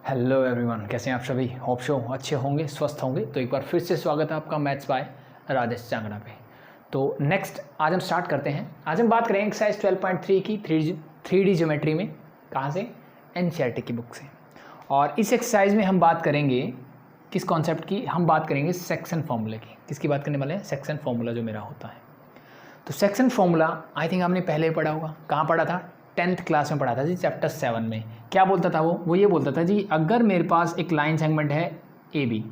Hello everyone, कैसे हैं आप सभी। होप शो अच्छे होंगे, स्वस्थ होंगे। तो एक बार फिर से स्वागत है आपका मैथ्स बाय राजेश चांगड़ा पे। तो नेक्स्ट आज हम स्टार्ट करते हैं। आज हम बात करेंगे एक्सरसाइज 12.3 की 3D ज्योमेट्री में। कहाँ से? एनसीईआरटी की बुक से। और इस एक्सरसाइज में हम बात करेंगे किस कॉन्सेप्ट की? हम बात करेंगे सेक्शन फॉर्मूले की। किसकी बात करने वाले हैं? सेक्शन फॉर्मूला जो मेरा होता है। तो सेक्शन फॉर्मूला आई थिंक आपने पहले पढ़ा होगा। कहाँ पढ़ा था? 10th क्लास में पढ़ा था जी, चैप्टर 7 में। क्या बोलता था वो ये बोलता था जी, अगर मेरे पास एक लाइन सेगमेंट है ए बी,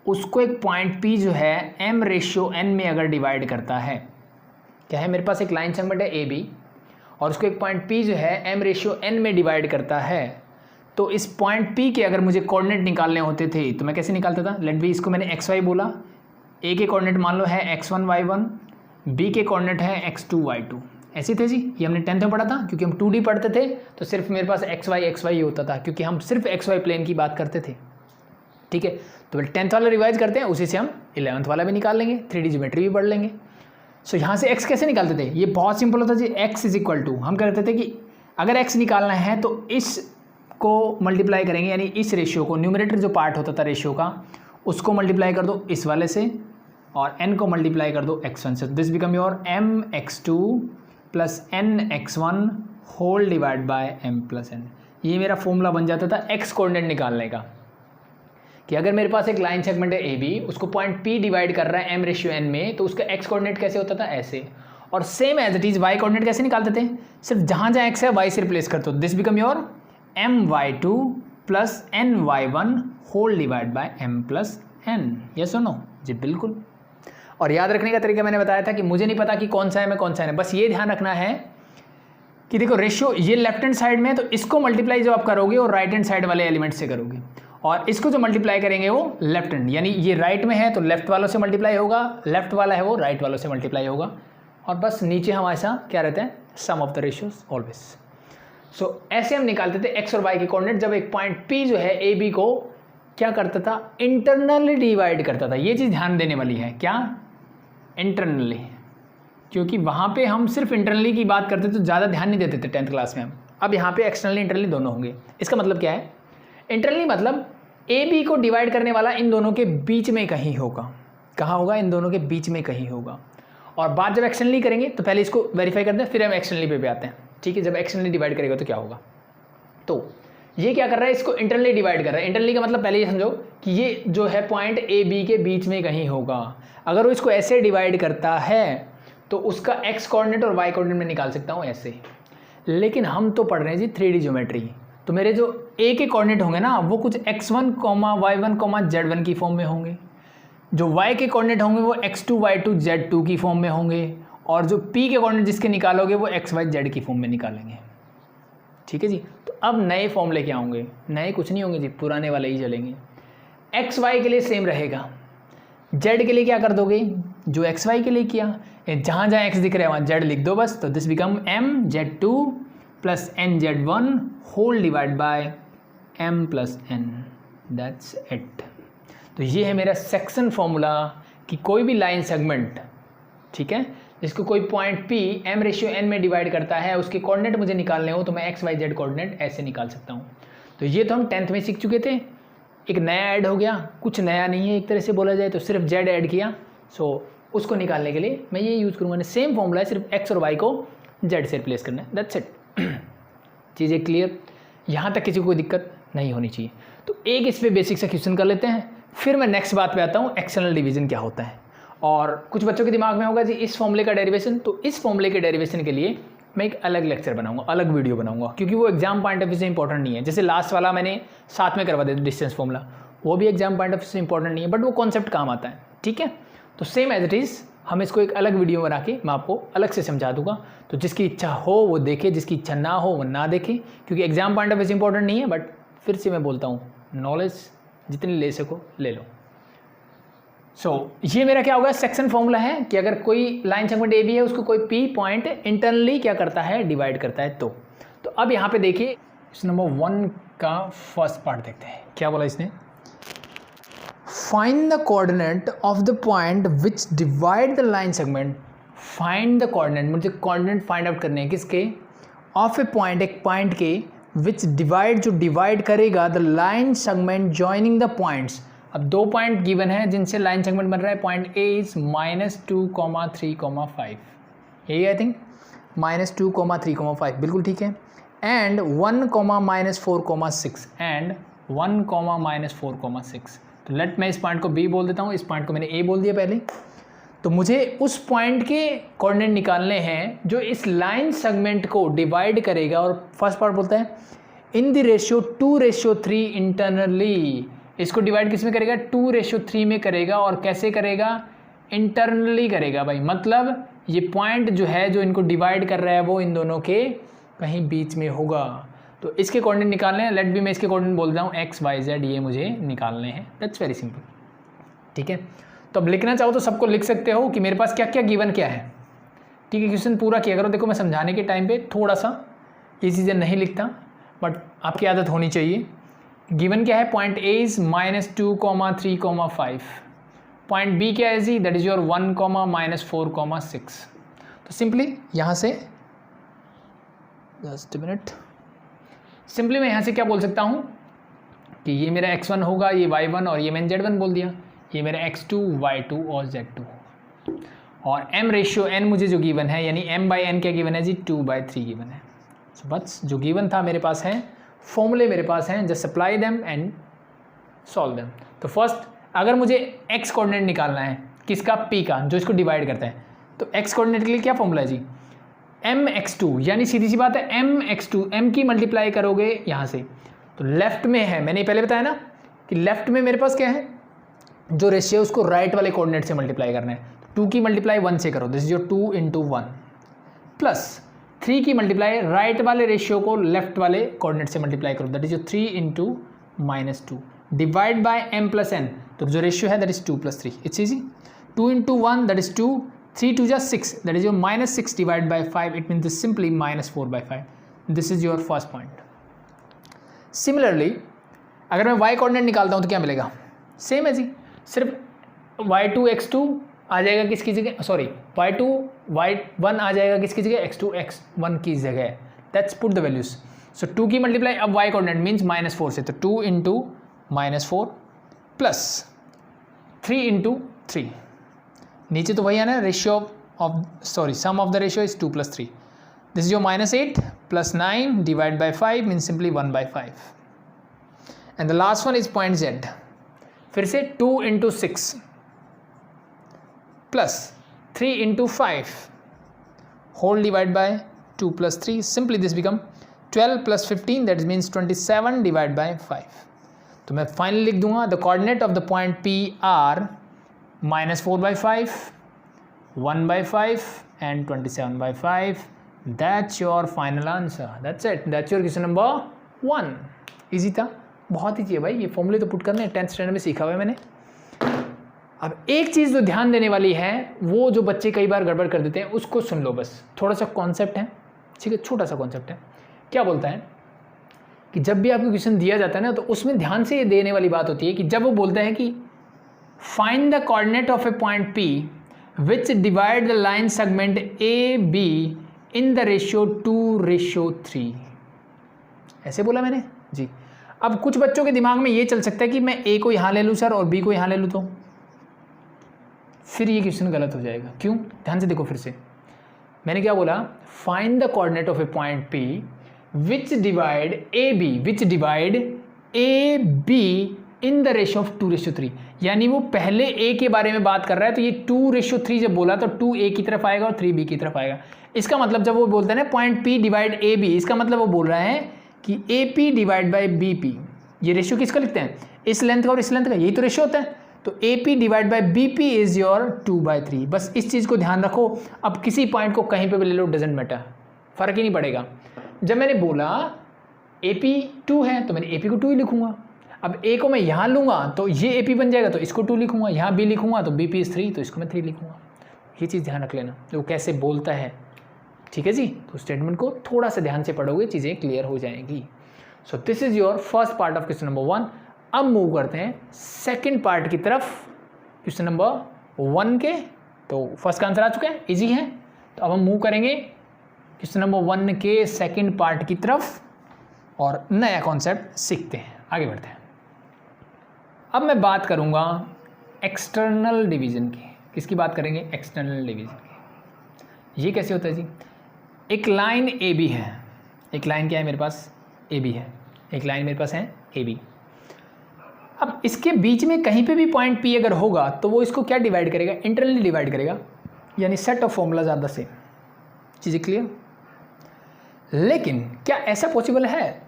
उसको एक पॉइंट पी जो है m/n में अगर डिवाइड करता है। क्या है? मेरे पास एक लाइन सेगमेंट है ए बी और उसको एक पॉइंट पी जो है m/n में डिवाइड करता है। तो इस पॉइंट पी के अगर मुझे कोऑर्डिनेट निकालने होते थे तो मैं कैसे निकालता था? लेट बी, इसको मैंने एक्स वाई बोला। ए के कोऑर्डिनेट मान लो है x1 y1, बी के कोऑर्डिनेट है x2 y2। ऐसे थे जी, ये हमने 10th में पढ़ा था। क्योंकि हम 2D पढ़ते थे तो सिर्फ मेरे पास x y ही होता था, क्योंकि हम सिर्फ XY प्लेन की बात करते थे। ठीक है, तो 10th वाला रिवाइज करते हैं, उसी से हम 11th वाला भी निकाल लेंगे, 3D ज्योमेट्री भी पढ़ लेंगे। सो यहाँ से x कैसे निकालते थे? ये बहुत सिंपल होता जी। x इज इक्वल टू, हम कहते थे कि अगर x निकालना है तो इस को मल्टीप्लाई करेंगे, यानी इस रेशियो को, न्यूमरेटर जो पार्ट होता था रेशियो का, उसको मल्टीप्लाई कर दो इस वाले से और n को मल्टीप्लाई कर दो x1 से। This become your mx2 plus nx1 whole divide by m plus n। ये मेरा फॉर्मूला बन जाता था x कोऑर्डिनेट निकालने का, कि अगर मेरे पास एक लाइन सेगमेंट है ए बी, उसको पॉइंट p डिवाइड कर रहा है m/n में, तो उसका x कोऑर्डिनेट कैसे होता था? ऐसे। और same as it is y coordinate कैसे निकालते थे? सिर्फ जहाँ जहाँ x है y से रिप्लेस करते हो। This become your my2 plus ny1 whole divide by m plus n। Yes और नो? जी बिल्कुल। और याद रखने का तरीका मैंने बताया था कि मुझे नहीं पता कि कौन सा है मैं कौन सा है, बस ये ध्यान रखना है कि देखो रेशियो ये लेफ्ट हैंड साइड में है, तो इसको मल्टीप्लाई जो आप करोगे वो राइट हैंड साइड वाले एलिमेंट से करोगे, और इसको जो मल्टीप्लाई करेंगे वो लेफ्ट हैंड, यानी ये राइट में है तो लेफ्ट वालों से मल्टीप्लाई होगा, लेफ्ट वाला है वो राइट वालों से मल्टीप्लाई होगा। और बस नीचे हमारा क्या रहते हैं? सम ऑफ द रेशियोज ऑलवेज। सो ऐसे हम निकालते थे एक्स और वाई के कोऑर्डिनेट, जब एक पॉइंट पी जो है ए बी को क्या करता था? इंटरनली डिवाइड करता था। ये चीज़ ध्यान देने वाली है। क्या? इंटरनली, क्योंकि वहाँ पे हम सिर्फ इंटरनली की बात करते तो ज़्यादा ध्यान नहीं देते थे 10th क्लास में हम। अब यहाँ पे एक्सटर्नली इंटरनली दोनों होंगे। इसका मतलब क्या है? इंटरनली मतलब ए बी को डिवाइड करने वाला इन दोनों के बीच में कहीं होगा। कहाँ होगा? इन दोनों के बीच में कहीं होगा। और बात जब एक्सटर्नली करेंगे तो पहले इसको वेरीफाई करते हैं, फिर हम एक्सटर्नली पे आते हैं। ठीक है, जब एक्सटर्नली डिवाइड करेगा तो क्या होगा? तो ये क्या कर रहा है? इसको इंटरनली डिवाइड कर रहा है। इंटरनली का मतलब पहले ये समझो कि ये जो है पॉइंट ए बी के बीच में कहीं होगा। अगर वो इसको ऐसे डिवाइड करता है तो उसका एक्स कोऑर्डिनेट और वाई कोऑर्डिनेट में निकाल सकता हूँ ऐसे। लेकिन हम तो पढ़ रहे हैं जी 3D ज्योमेट्री, तो मेरे जो ए के कोऑर्डिनेट होंगे ना वो कुछ x1, y1, z1 की फॉर्म में होंगे। जो y के कोऑर्डिनेट होंगे वो x2, y2, z2 की फॉर्म में होंगे। और जो p के कोऑर्डिनेट जिसके निकालोगे वो x, y, z की फॉर्म में निकालेंगे। ठीक है जी। तो अब नए फॉर्मूले क्या होंगे? नए कुछ नहीं होंगे जी, पुराने वाले ही चलेंगे। एक्स वाई के लिए सेम रहेगा, जेड के लिए क्या कर दोगे? जो एक्स वाई के लिए किया, जहाँ जहाँ एक्स दिख रहा है वहाँ जेड लिख दो बस। तो this become mz2 plus nz1 whole divide by m plus n। That's it. तो ये है मेरा सेक्शन फॉर्मूला कि कोई भी लाइन सेगमेंट, ठीक है, जिसको कोई पॉइंट P m/n में डिवाइड करता है, उसके कोऑर्डिनेट मुझे निकालने हो तो मैं x, y, z कोऑर्डिनेट ऐसे निकाल सकता हूँ। तो ये तो हम 10th में सीख चुके थे। एक नया ऐड हो गया, कुछ नया नहीं है एक तरह से बोला जाए तो, सिर्फ z ऐड किया। सो उसको निकालने के लिए मैं ये यूज़ करूँगा। सेम फॉर्मूला है, सिर्फ x और y को z से रिप्लेस करना है। That's it. चीज़ें क्लियर? यहाँ तक किसी को कोई दिक्कत नहीं होनी चाहिए। तो एक इस पर बेसिक सा क्वेश्चन कर लेते हैं, फिर मैं नेक्स्ट बात पे आता हूँ, एक्सटर्नल डिवीजन क्या होता है। और कुछ बच्चों के दिमाग में होगा जी इस फॉर्मूले का डेरिवेशन, तो इस फॉर्मूले के डेरिवेशन के लिए मैं एक अलग लेक्चर बनाऊंगा, अलग वीडियो बनाऊंगा, क्योंकि वो एग्जाम पॉइंट ऑफ व्यू से इंपॉर्टेंट नहीं है। जैसे लास्ट वाला मैंने साथ में करवा दिया डिस्टेंस फॉर्मूला, वो भी एग्जाम पॉइंट ऑफ व्यू से इंपॉर्टेंट नहीं है, बट वो कॉन्सेप्ट काम आता है। ठीक है, तो सेम एज इट इज़ हम इसको एक अलग वीडियो बना के मैं आपको अलग से समझा दूंगा। तो जिसकी इच्छा हो वो देखे, जिसकी इच्छा ना हो वो ना देखे, क्योंकि एग्जाम पॉइंट ऑफ व्यू से इंपॉर्टेंट नहीं है। बट फिर से मैं बोलता हूँ, नॉलेज जितनी ले सको ले लो। ये मेरा क्या होगा? सेक्शन फॉर्मूला है कि अगर कोई लाइन सेगमेंट ए बी है, उसको कोई पी पॉइंट इंटरनली क्या करता है? डिवाइड करता है। तो अब यहाँ पे देखिए, इस नंबर 1 का फर्स्ट पार्ट देखते हैं। क्या बोला इसने? Find the coordinate of the point which divide the line segment. Find the coordinate, मुझे कोऑर्डिनेट फाइंड आउट करने हैं किसके? ऑफ ए पॉइंट, एक पॉइंट के विच डिवाइड, जो डिवाइड करेगा the line segment joining the points. अब 2 पॉइंट गिवन है जिनसे लाइन सेगमेंट बन रहा है। पॉइंट ए इज -2,3,5, यही आई थिंक, -2,3,5 बिल्कुल ठीक है। And 1, -4,6 and 1, -4,6। तो लेट मैं इस पॉइंट को बी बोल देता हूँ, इस पॉइंट को मैंने ए बोल दिया पहले। तो मुझे उस पॉइंट के कोऑर्डिनेट निकालने हैं जो इस लाइन सेगमेंट को डिवाइड करेगा। और फर्स्ट पार्ट बोलता है इन द रेशियो 2:3 इंटरनली। इसको डिवाइड किस में करेगा? 2:3 में करेगा। और कैसे करेगा? इंटरनली करेगा भाई। मतलब ये पॉइंट जो है जो इनको डिवाइड कर रहा है वो इन दोनों के कहीं बीच में होगा। तो इसके कोऑर्डिनेट निकालने हैं। लेट बी मैं इसके कोऑर्डिनेट बोल रहा हूँ x, y, z, ये मुझे निकालने हैं। दैट्स वेरी सिंपल, ठीक है। तो अब लिखना चाहो तो सबको लिख सकते हो कि मेरे पास क्या क्या गिवन क्या है, ठीक है। क्वेश्चन पूरा किया करो। देखो मैं समझाने के टाइम पे थोड़ा सा ये चीज़ें नहीं लिखता, बट आपकी आदत होनी चाहिए। गिवन क्या है? Point A is -2,3,5। Point B क्या है जी? That is your 1, -4,6। तो सिंपली यहाँ से जस्ट मिनट, सिंपली मैं यहाँ से क्या बोल सकता हूँ कि ये मेरा x1 होगा, ये y1, और ये मैंने z1 बोल दिया। ये मेरा x2, y2 और z2। और m रेशियो n मुझे जो गिवन है, यानी m/n क्या गिवन है जी? 2/3 गिवन है। सो बस जो गिवन था मेरे पास है, फॉर्मूले मेरे पास हैं, just apply them and solve them. तो फर्स्ट अगर मुझे x कोऑर्डिनेट निकालना है, किसका? p का, जो इसको डिवाइड करता है। तो x कोऑर्डिनेट के लिए क्या फॉर्मूला है जी? mx2, यानी सीधी सी बात है mx2, m की मल्टीप्लाई करोगे यहाँ से। तो लेफ्ट में है, मैंने पहले बताया ना कि लेफ्ट में मेरे पास क्या है, जो रेशियो उसको राइट वाले कोऑर्डिनेट से मल्टीप्लाई करना है। 2 की मल्टीप्लाई 1 से करो, दिस इज योर 2 × 1, प्लस 3 की मल्टीप्लाई राइट वाले रेशियो को लेफ्ट वाले कोऑर्डिनेट से मल्टीप्लाई करो, that is your 3 × -2 divide by m + n। तो जो रेशियो है that is 2 + 3, it's easy. 2 × 1 that is 2, 3 2 जा 6, that is your -6 divided by 5, it means this simply -4/5. This is your first point. Similarly, अगर मैं y coordinate निकालता हूँ तो क्या मिलेगा? सेम है जी, सिर्फ y2 x2 आ जाएगा किसकी जगह? सॉरी, y2 y1 आ जाएगा किसकी जगह? x2 x1 की जगह। That's put the values. So 2 की मल्टीप्लाई अब y कोऑर्डिनेट मीन्स -4 से, तो 2 × -4 प्लस 3 × 3। नीचे तो वही है ना, ratio of sum of the ratio is 2 + 3। This is your -8 + 9 divide by 5 means simply 1/5। And the last one is point z। फिर से 2 × 6 plus 3 × 5 whole divide by 2 + 3, simply this become 12 + 15, that means 27 divide by 5। तो मैं finally लिख दूंगा the coordinate of the point P are -4/5, 1/5 and 27/5. That's your final answer. That's it. That's your question number 1. Easy था, बहुत ही है भाई। ये फॉर्मूले तो पुट करने हैं, 10th स्टैंडर्ड में सीखा हुआ है मैंने। अब एक चीज़ जो ध्यान देने वाली है, वो जो बच्चे कई बार गड़बड़ कर देते हैं उसको सुन लो बस। थोड़ा सा कॉन्सेप्ट है, ठीक है, छोटा सा कॉन्सेप्ट है। क्या बोलता है कि जब भी आपको क्वेश्चन दिया जाता है ना, तो उसमें ध्यान से ये देने वाली बात होती है कि जब वो बोलता है कि find the coordinate of a point P which divide the line segment AB in the ratio 2:3, ऐसे बोला मैंने जी। अब कुछ बच्चों के दिमाग में ये चल सकता है कि मैं A को यहाँ ले लूँ सर और B को यहाँ ले लूँ, तो फिर ये क्वेश्चन गलत हो जाएगा। क्यों? ध्यान से देखो फिर से। मैंने क्या बोला? find the coordinate of a point P which divide AB in the ratio of 2:3, यानी वो पहले a के बारे में बात कर रहा है। तो ये 2:3 जब बोला तो 2 a की तरफ आएगा और 3 b की तरफ आएगा। इसका मतलब जब वो बोलता है ना पॉइंट P डिवाइड AB, इसका मतलब वो बोल रहा है कि AP डिवाइड बाई BP। ये रेशियो किसका लिखते हैं? इस लेंथ का और इस लेंथ का, यही तो रेशियो होता है। तो AP divide by BP is your 2/3। बस इस चीज़ को ध्यान रखो। अब किसी पॉइंट को कहीं पर भी ले लो, डजेंट मैटर, फ़र्क ही नहीं पड़ेगा। जब मैंने बोला AP 2 है तो मैंने AP को 2 ही लिखूंगा। अब A को मैं यहाँ लूँगा तो ये AP बन जाएगा, तो इसको 2 लिखूंगा। यहाँ B लिखूंगा तो BP इज 3, तो इसको मैं 3 लिखूंगा। ये चीज़ ध्यान रख लेना, वो कैसे बोलता है, ठीक है जी। तो स्टेटमेंट को थोड़ा सा ध्यान से पढ़ोगे, चीज़ें क्लियर हो जाएंगी। सो this is your first part of question number 1। अब मूव करते हैं सेकेंड पार्ट की तरफ, क्वेश्चन नंबर 1 के। तो फर्स्ट का आंसर आ चुका है, ईजी है। तो अब हम मूव करेंगे क्वेश्चन नंबर 1 के सेकेंड पार्ट की तरफ। और नया कॉन्सेप्ट सीखते हैं, आगे बढ़ते हैं। अब मैं बात करूँगा एक्सटर्नल डिवीज़न की। किसकी बात करेंगे? एक्सटर्नल डिवीज़न की। ये कैसे होता है जी? एक लाइन ए बी है, एक लाइन क्या है मेरे पास? ए बी है, एक लाइन मेरे पास है ए बी। अब इसके बीच में कहीं पे भी पॉइंट पी अगर होगा तो वो इसको क्या डिवाइड करेगा? इंटरनली डिवाइड करेगा, यानी set of formulas are the same. चीज़ें क्लियर? लेकिन क्या ऐसा पॉसिबल है?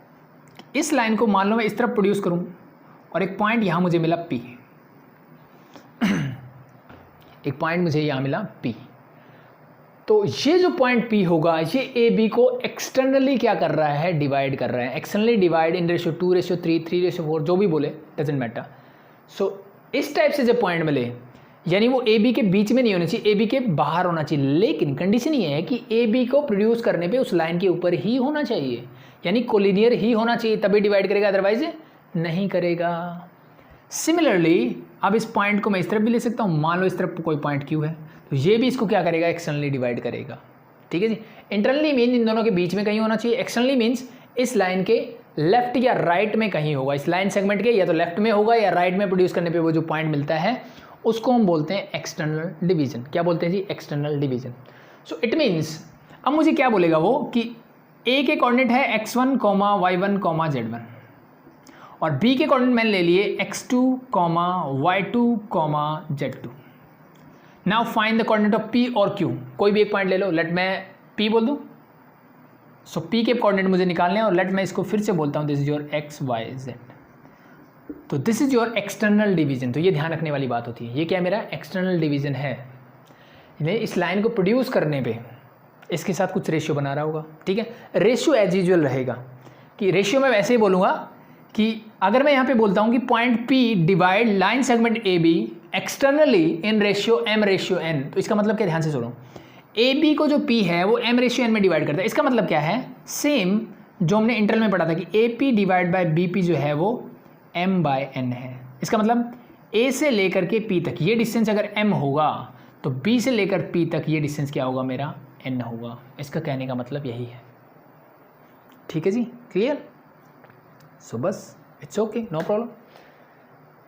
इस लाइन को मान लो मैं इस तरफ प्रोड्यूस करूं और एक पॉइंट यहां मुझे मिला P, एक पॉइंट मुझे यहां मिला P, तो ये जो पॉइंट P होगा ये ए बी को एक्सटर्नली क्या कर रहा है? डिवाइड कर रहा है। एक्सटर्नली डिवाइड इन रेशियो 2:3, 3:4, जो भी बोले, डजंट मैटर। सो इस टाइप से जब पॉइंट मिले, यानी वो ए बी के बीच में नहीं होना चाहिए, ए बी के बाहर होना चाहिए, लेकिन कंडीशन ये है कि ए बी को प्रोड्यूस करने पे उस लाइन के ऊपर ही होना चाहिए, यानी कोलिनियर ही होना चाहिए, तभी डिवाइड करेगा, अदरवाइज नहीं करेगा। सिमिलरली अब इस पॉइंट को मैं इस तरफ भी ले सकता हूँ, मान लो इस तरफ कोई पॉइंट क्यू है, तो ये भी इसको क्या करेगा? एक्सटर्नली डिवाइड करेगा। ठीक है जी। इंटरनली मीन इन दोनों के बीच में कहीं होना चाहिए, एक्सटर्नली मीन्स इस लाइन के लेफ्ट या राइट में कहीं होगा, इस लाइन सेगमेंट के या तो लेफ्ट में होगा या राइट में प्रोड्यूस करने पे वो जो पॉइंट मिलता है उसको हम बोलते हैं एक्सटर्नल डिवीजन। क्या बोलते हैं जी? External division. So it means अब मुझे क्या बोलेगा वो कि ए के कोऑर्डिनेट है x1, y1, z1 और बी के कोऑर्डिनेट मैंने ले लिए x2, y2, z2। Now find the coordinate of p और q। कोई भी एक पॉइंट ले लो, लेट मैं p बोल दूं। सो p के कोऑर्डिनेट मुझे निकालने हैं और लेट मैं इसको फिर से बोलता हूं, this is your x, y, z। तो this is your external division. तो ये ध्यान रखने वाली बात होती है, ये क्या मेरा एक्सटर्नल डिवीजन है। इस लाइन को प्रोड्यूस करने पे इसके साथ कुछ रेशियो बना रहा होगा। ठीक है, रेशियो एज यूजुअल रहेगा कि रेशियो में वैसे ही बोलूँगा कि अगर मैं यहाँ पे बोलता हूँ कि point P divide line segment A B externally in ratio m/n, तो इसका मतलब क्या? ध्यान से सुनो, ए बी को जो P है वो m/n में डिवाइड करता है। इसका मतलब क्या है? सेम जो हमने इंटरनल में पढ़ा था कि A P divide by B P जो है वो m/n है। इसका मतलब A से लेकर के P तक ये डिस्टेंस अगर m होगा तो B से लेकर P तक ये डिस्टेंस क्या होगा? मेरा n होगा। इसका कहने का मतलब यही है। ठीक है जी, क्लियर? सो बस इट्स ओके, नो प्रॉब्लम।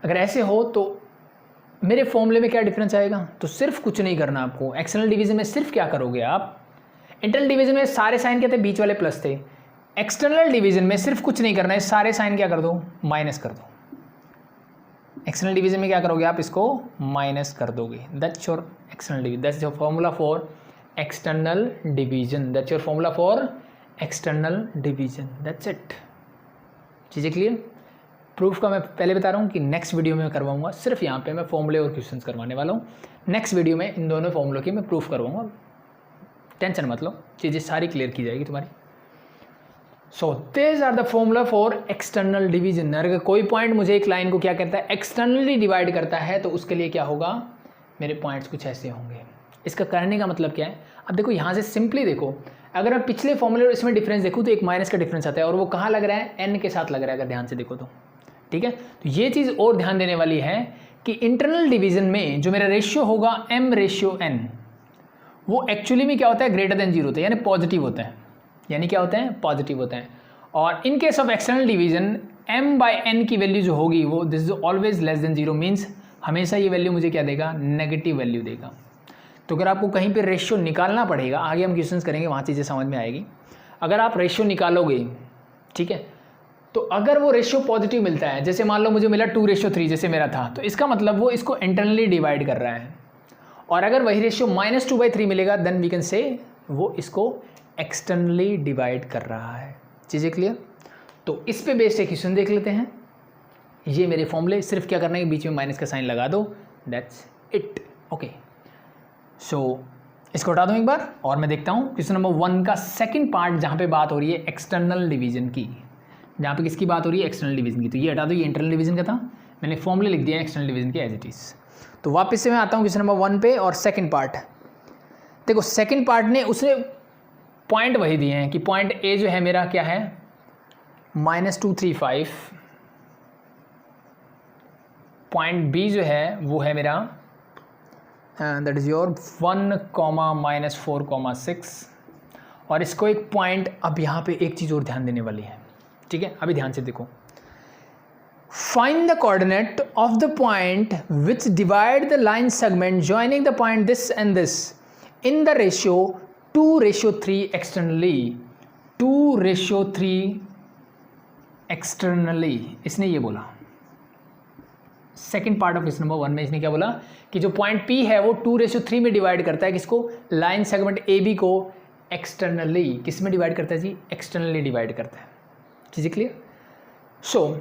अगर ऐसे हो तो मेरे फॉर्मूले में क्या डिफरेंस आएगा? तो सिर्फ कुछ नहीं करना आपको। एक्सटर्नल डिवीजन में सिर्फ क्या करोगे आप? इंटरनल डिवीजन में सारे साइन क्या थे? बीच वाले प्लस थे। एक्सटर्नल डिवीजन में सिर्फ कुछ नहीं करना है, सारे साइन क्या कर दो? माइनस कर दो। एक्सटर्नल डिवीजन में क्या करोगे आप? इसको माइनस कर दोगे। That's your external division, that's your formula for external division, that's your formula for external division, that's it. चीज़ें क्लियर? प्रूफ का मैं पहले बता रहा हूँ कि नेक्स्ट वीडियो में करवाऊंगा, सिर्फ यहाँ पे मैं फॉर्मूले और क्वेश्चंस करवाने वाला हूँ। नेक्स्ट वीडियो में इन दोनों फॉर्मूलों की मैं प्रूफ करवाऊंगा, टेंशन मत लो, चीज़ें सारी क्लियर की जाएगी तुम्हारी। So this are the formula for external division. अगर कोई पॉइंट मुझे एक लाइन को क्या करता है? एक्सटर्नली डिवाइड करता है, तो उसके लिए क्या होगा? मेरे पॉइंट्स कुछ ऐसे होंगे। इसका करने का मतलब क्या है? अब देखो यहाँ से सिंपली देखो, अगर मैं पिछले फॉर्मूले और इसमें डिफरेंस देखूँ तो एक माइनस का डिफरेंस आता है और वो कहाँ लग रहा है? n के साथ लग रहा है, अगर ध्यान से देखो तो। ठीक है, तो ये चीज़ और ध्यान देने वाली है कि इंटरनल डिवीजन में जो मेरा रेशियो होगा m/n, वो एक्चुअली में क्या होता है? ग्रेटर देन 0 होता है, यानी पॉजिटिव होता है। यानी क्या होता है? पॉजिटिव होता है। और in case of external division m/n की वैल्यू जो होगी वो this is always less than 0, means हमेशा ये वैल्यू मुझे क्या देगा? नेगेटिव वैल्यू देगा। तो अगर आपको कहीं पे रेशियो निकालना पड़ेगा, आगे हम क्वेश्चंस करेंगे वहाँ चीज़ें समझ में आएगी। अगर आप रेशियो निकालोगे, ठीक है, तो अगर वो रेशियो पॉजिटिव मिलता है, जैसे मान लो मुझे मिला 2:3 जैसे मेरा था, तो इसका मतलब वो इसको इंटरनली डिवाइड कर रहा है। और अगर वही रेशियो -2/3 मिलेगा, देन वी कैन से वो इसको एक्सटर्नली डिवाइड कर रहा है। चीज़ें क्लियर? तो इस पे बेस्ड एक क्वेश्चन देख लेते हैं। ये मेरे फॉर्मूले, सिर्फ क्या करना है? बीच में माइनस का साइन लगा दो, दैट्स इट। ओके, सो इसको हटा दूँ एक बार और मैं देखता हूँ क्वेश्चन नंबर 1 का सेकंड पार्ट, जहाँ पे बात हो रही है एक्सटर्नल डिवीजन की। जहाँ पे किसकी बात हो रही है? एक्सटर्नल डिवीजन की। तो ये हटा दो, ये इंटरनल डिवीजन का था, मैंने फॉर्मूले लिख दिया एक्सटर्नल डिवीजन के एज इट इज़। तो वापस से मैं आता हूँ क्वेश्चन नंबर 1 पे और सेकंड पार्ट। देखो सेकंड पार्ट ने उसने पॉइंट वही दिए हैं कि पॉइंट ए जो है मेरा क्या है? -235। पॉइंट बी जो है वो है मेरा दैट इज़ योर 1, -4,6। और इसको एक पॉइंट, अब यहाँ पे एक चीज़ और ध्यान देने वाली है, ठीक है, अभी ध्यान से देखो, find the coordinate of the point which divide the line segment joining the point this and this in the ratio 2:3 externally, 2:3 externally. इसने ये बोला second part of question number 1 में, इसने क्या बोला कि जो पॉइंट P है वो 2:3 में डिवाइड करता है किसको, लाइन सेगमेंट AB को एक्सटर्नली। किस में डिवाइड करता है जी, एक्सटर्नली डिवाइड करता है। चीज़ें क्लियर? सो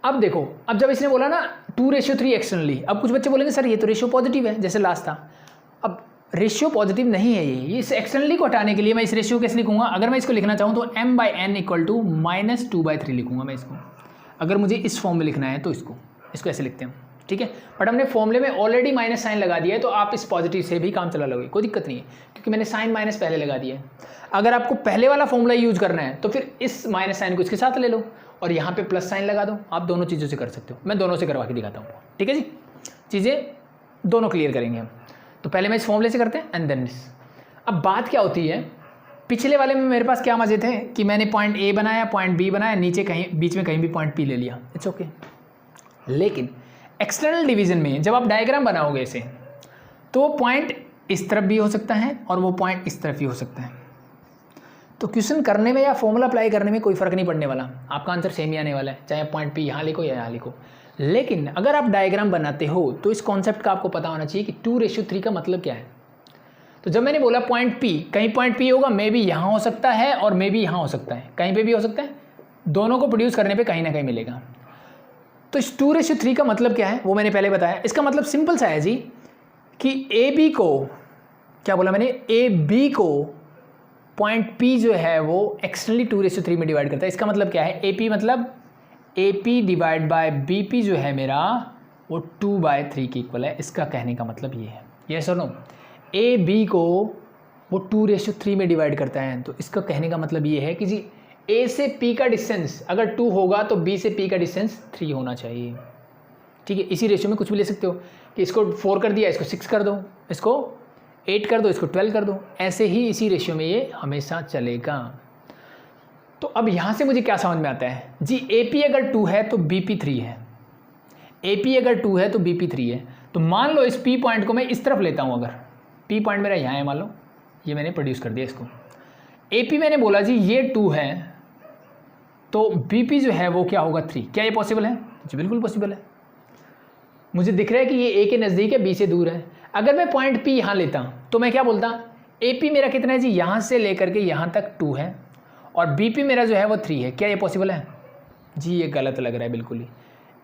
अब देखो, अब जब इसने बोला ना 2:3 एक्सटर्नली, अब कुछ बच्चे बोलेंगे सर ये तो रेशियो पॉजिटिव है जैसे लास्ट था। अब रेशियो पॉजिटिव नहीं है ये इस एक्सटर्नली को हटाने के लिए मैं इस रेशियो कैसे लिखूंगा, अगर मैं इसको लिखना चाहूँ तो m/n = -2/3 लिखूंगा मैं इसको। अगर मुझे इस फॉर्म में लिखना है तो इसको ऐसे लिखते हैं, ठीक है। बट हमने फॉर्मूले में ऑलरेडी माइनस साइन लगा दिया है, तो आप इस पॉजिटिव से भी काम चला लोगे, कोई दिक्कत नहीं है, क्योंकि मैंने साइन माइनस पहले लगा दिया है। अगर आपको पहले वाला फॉर्मूला यूज करना है तो फिर इस माइनस साइन को इसके साथ ले लो और यहाँ पे प्लस साइन लगा दो। आप दोनों चीज़ों से कर सकते हो, मैं दोनों से करवा के दिखाता हूँ, ठीक है जी। चीज़ें दोनों क्लियर करेंगे हम। तो पहले मैं इस फॉर्मूले से करते हैं एंड देन दिस। अब बात क्या होती है, पिछले वाले में मेरे पास क्या मजे थे कि मैंने पॉइंट A बनाया, पॉइंट B बनाया, नीचे कहीं बीच में कहीं भी पॉइंट P ले लिया, इट्स ओके। लेकिन एक्सटर्नल डिवीजन में जब आप डायग्राम बनाओगे इसे, तो वो पॉइंट इस तरफ भी हो सकता है और वो पॉइंट इस तरफ भी हो सकता है। तो क्वेश्चन करने में या फॉर्मूला अप्लाई करने में कोई फ़र्क नहीं पड़ने वाला, आपका आंसर सेम ही आने वाला है, चाहे पॉइंट P यहाँ लिखो या यहाँ लिखो। लेकिन अगर आप डायग्राम बनाते हो तो इस कॉन्सेप्ट का आपको पता होना चाहिए कि 2:3 का मतलब क्या है। तो जब मैंने बोला पॉइंट P, कहीं पॉइंट P होगा, मे बी यहाँ हो सकता है और मे बी यहाँ हो सकता है, कहीं पे भी हो सकता है, दोनों को प्रोड्यूस करने पे कहीं ना कहीं मिलेगा। तो इस 2:3 का मतलब क्या है वो मैंने पहले बताया। इसका मतलब सिंपल सा है जी कि AB को, क्या बोला मैंने, AB को पॉइंट P जो है वो एक्सटर्नली 2:3 में डिवाइड करता है। इसका मतलब क्या है, AP मतलब AP डिवाइड बाय BP जो है मेरा वो 2/3 के इक्वल है। इसका कहने का मतलब ये है, यस और नो, AB को वो 2:3 में डिवाइड करता है। तो इसका कहने का मतलब ये है कि जी A से P का डिस्टेंस अगर 2 होगा तो B से P का डिस्टेंस 3 होना चाहिए, ठीक है। इसी रेशियो में कुछ भी ले सकते हो कि इसको 4 कर दिया, इसको 6 कर दो, इसको 8 कर दो, इसको 12 कर दो, ऐसे ही इसी रेशियो में ये हमेशा चलेगा। तो अब यहाँ से मुझे क्या समझ में आता है जी, AP अगर 2 है तो BP 3 है, AP अगर 2 है तो BP 3 है। तो मान लो इस P पॉइंट को मैं इस तरफ लेता हूँ, अगर P पॉइंट मेरा यहाँ है, मान लो ये मैंने प्रोड्यूस कर दिया इसको, AP मैंने बोला जी ये 2 है तो BP जो है वो क्या होगा 3। क्या ये पॉसिबल है जी? बिल्कुल पॉसिबल है। मुझे दिख रहा है कि ये A के नज़दीक है, B से दूर है। अगर मैं पॉइंट P यहाँ लेता तो मैं क्या बोलता, AP मेरा कितना है जी, यहाँ से लेकर के यहाँ तक 2 है और BP मेरा जो है वो 3 है। क्या ये पॉसिबल है जी? ये गलत लग रहा है बिल्कुल ही।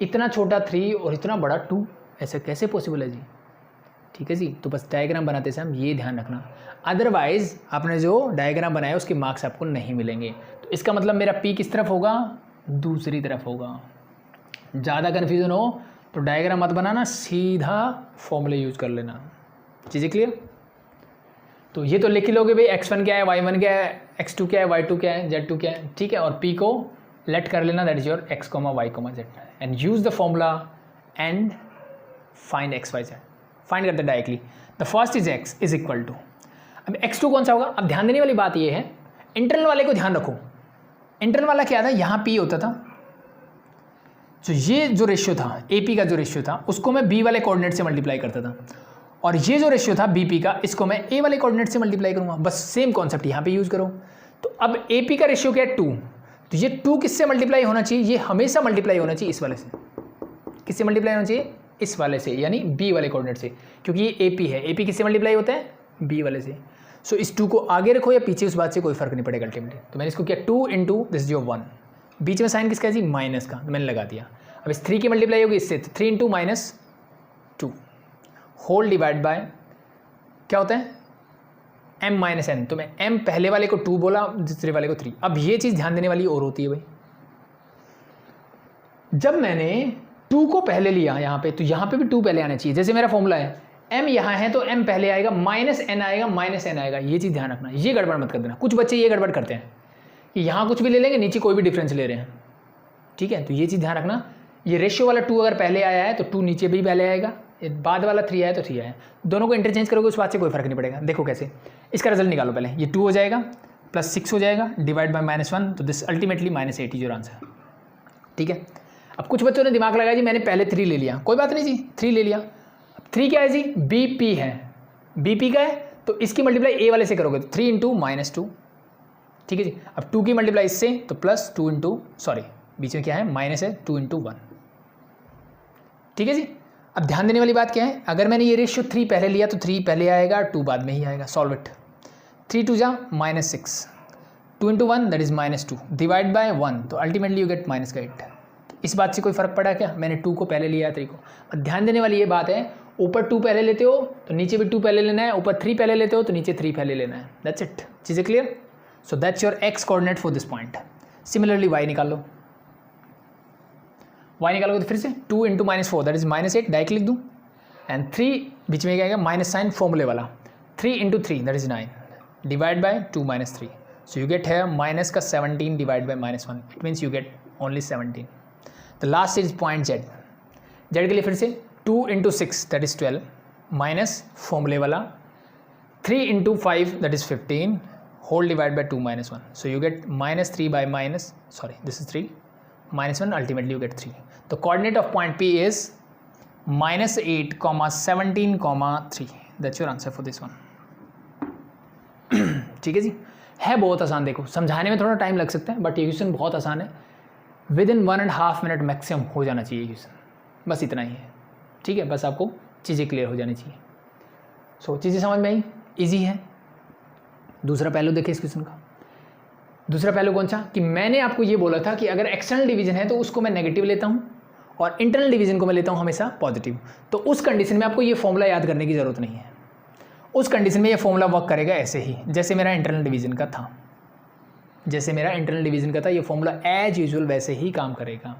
इतना छोटा 3 और इतना बड़ा 2, ऐसा कैसे पॉसिबल है जी? ठीक है जी। तो बस डायग्राम बनाते समय हम ये ध्यान रखना, अदरवाइज आपने जो डायग्राम बनाया उसके मार्क्स आपको नहीं मिलेंगे। तो इसका मतलब मेरा P किस तरफ होगा, दूसरी तरफ होगा। ज़्यादा कन्फ्यूजन हो तो डायग्राम मत बनाना, सीधा फॉर्मूले यूज कर लेना। चीज़ें क्लियर? तो ये तो लिख लोगे भाई, x1 क्या है, y1 क्या है, x2 क्या है, y2 क्या है, z2 क्या है, ठीक है। और P को लेट कर लेना, that is your x, y, z and use the formula and find x, y, z। Find करते directly. The first is x is equal to, अब x2 कौन सा होगा? अब ध्यान देने वाली बात ये है, इंटरनल वाले को ध्यान रखो। इंटरनल वाला क्या था, यहाँ P होता था, तो ये जो रेशियो था AP का जो रेशियो था उसको मैं B वाले कोऑर्डिनेट से मल्टीप्लाई करता था, और ये जो रेशियो था BP का इसको मैं A वाले कोऑर्डिनेट से मल्टीप्लाई करूँगा। बस सेम कॉन्सेप्ट यहाँ पे यूज़ करो। तो अब AP का रेशियो क्या है 2, तो ये 2 किससे मल्टीप्लाई होना चाहिए, ये हमेशा मल्टीप्लाई होना चाहिए इस वाले से। किससे मल्टीप्लाई होना चाहिए? इस वाले से, यानी B वाले कोऑर्डिनेट से, क्योंकि ये AP है। AP किससे मल्टीप्लाई होता है? B वाले से। सो इस 2 को आगे रखो या पीछे, उस बात से कोई फर्क नहीं पड़ेगा अल्टीमेटली। तो मैंने इसको किया 2 इंटू दिस जो 1, बीच में साइन किसका है जी, माइनस का, तो मैंने लगा दिया। अब इस 3 की मल्टीप्लाई होगी इससे, तो 3 इंटू -2 होल डिवाइड बाय क्या होता है m-n। तो मैं m पहले वाले को 2 बोला, दूसरे वाले को 3। अब ये चीज़ ध्यान देने वाली और होती है भाई, जब मैंने 2 को पहले लिया यहाँ पे, तो यहाँ पे भी 2 पहले आना चाहिए। जैसे मेरा फॉर्मूला है m यहाँ है तो m पहले आएगा, -n आएगा, -n आएगा। ये चीज़ ध्यान रखना, ये गड़बड़ मत कर देना। कुछ बच्चे ये गड़बड़ करते हैं कि यहाँ कुछ भी ले लेंगे, नीचे कोई भी डिफरेंस ले रहे हैं, ठीक है। तो ये चीज़ ध्यान रखना, ये रेशियो वाला 2 अगर पहले आया है तो 2 नीचे भी पहले आएगा, बाद वाला 3 आया तो 3 आया, दोनों को इंटरचेंज करोगे उस बात से कोई फर्क नहीं पड़ेगा। देखो कैसे, इसका रिजल्ट निकालो। पहले ये 2 हो जाएगा, प्लस 6 हो जाएगा डिवाइड बाय -1, तो this ultimately -8 is your answer. ठीक है, अब कुछ बच्चों ने दिमाग लगाया जी मैंने पहले 3 ले लिया, कोई बात नहीं जी, 3 ले लिया। अब 3 क्या है जी, BP है, BP का है तो इसकी मल्टीप्लाई A वाले से करोगे तो 3 इंटू -2, ठीक है जी। अब 2 की मल्टीप्लाई इससे तो प्लस 2 इंटू, सॉरी बीच में क्या है माइनस है, 2 इंटू 1, ठीक है जी। अब ध्यान देने वाली बात क्या है, अगर मैंने ये रेशियो 3 पहले लिया तो 3 पहले आएगा, 2 बाद में ही आएगा। सॉल्व इट, 3 2 जा -6, 2 into 1 that is -2 divide by 1, तो अल्टीमेटली यू गेट -8। इस बात से कोई फर्क पड़ा क्या, मैंने 2 को पहले लिया 3 को। और ध्यान देने वाली ये बात है, ऊपर 2 पहले लेते हो तो नीचे भी 2 पहले लेना है, ऊपर 3 पहले लेते हो तो नीचे 3 पहले लेना है। दैट्स इट, चीज़ें clear. So that's your x coordinate for this point. Similarly y निकाल लो, y निकालोगे तो फिर से 2 इंटू -4 दैट इज -8, डायरेक्ट लिख दूँ, एंड 3 बीच में क्या आएगा माइनस साइन फॉर्मूले वाला, 3 into 3 that is 9 divide by 2 -3, so you get है माइनस का 17 divide by -1, it means you get only 17। The last is point z, z के लिए फिर से 2 इंटू 6 दैट इज 12 माइनस फॉर्मूले वाला 3 into 5 that is 15 whole divided by 2 -1, so you get -3 by this is 3 -1, ultimately you get 3. The coordinate of point P is -8, 17, 3. That's your answer for this one. ठीक है जी, है बहुत आसान, देखो समझाने में थोड़ा टाइम लग सकता है बट ये क्वेश्चन बहुत आसान है, विद इन 1.5 मिनट मैक्सिमम हो जाना चाहिए क्वेश्चन, बस इतना ही है। ठीक है, बस आपको चीज़ें क्लियर हो जानी चाहिए। सो चीज़ें समझ में आई, ईजी है। दूसरा पहलू देखिए इस क्वेश्चन का, दूसरा पहलू कौन सा, कि मैंने आपको ये बोला था कि अगर एक्सटर्नल डिवीजन है तो उसको मैं नेगेटिव लेता हूँ और इंटरनल डिवीजन को मैं लेता हूँ हमेशा पॉजिटिव। तो उस कंडीशन में आपको ये फॉर्मूला याद करने की ज़रूरत नहीं है, उस कंडीशन में ये फॉर्मूला वर्क करेगा ऐसे ही जैसे मेरा इंटरनल डिवीजन का था, जैसे मेरा इंटरनल डिवीजन का था, ये फॉर्मूला एज यूजुअल वैसे ही काम करेगा।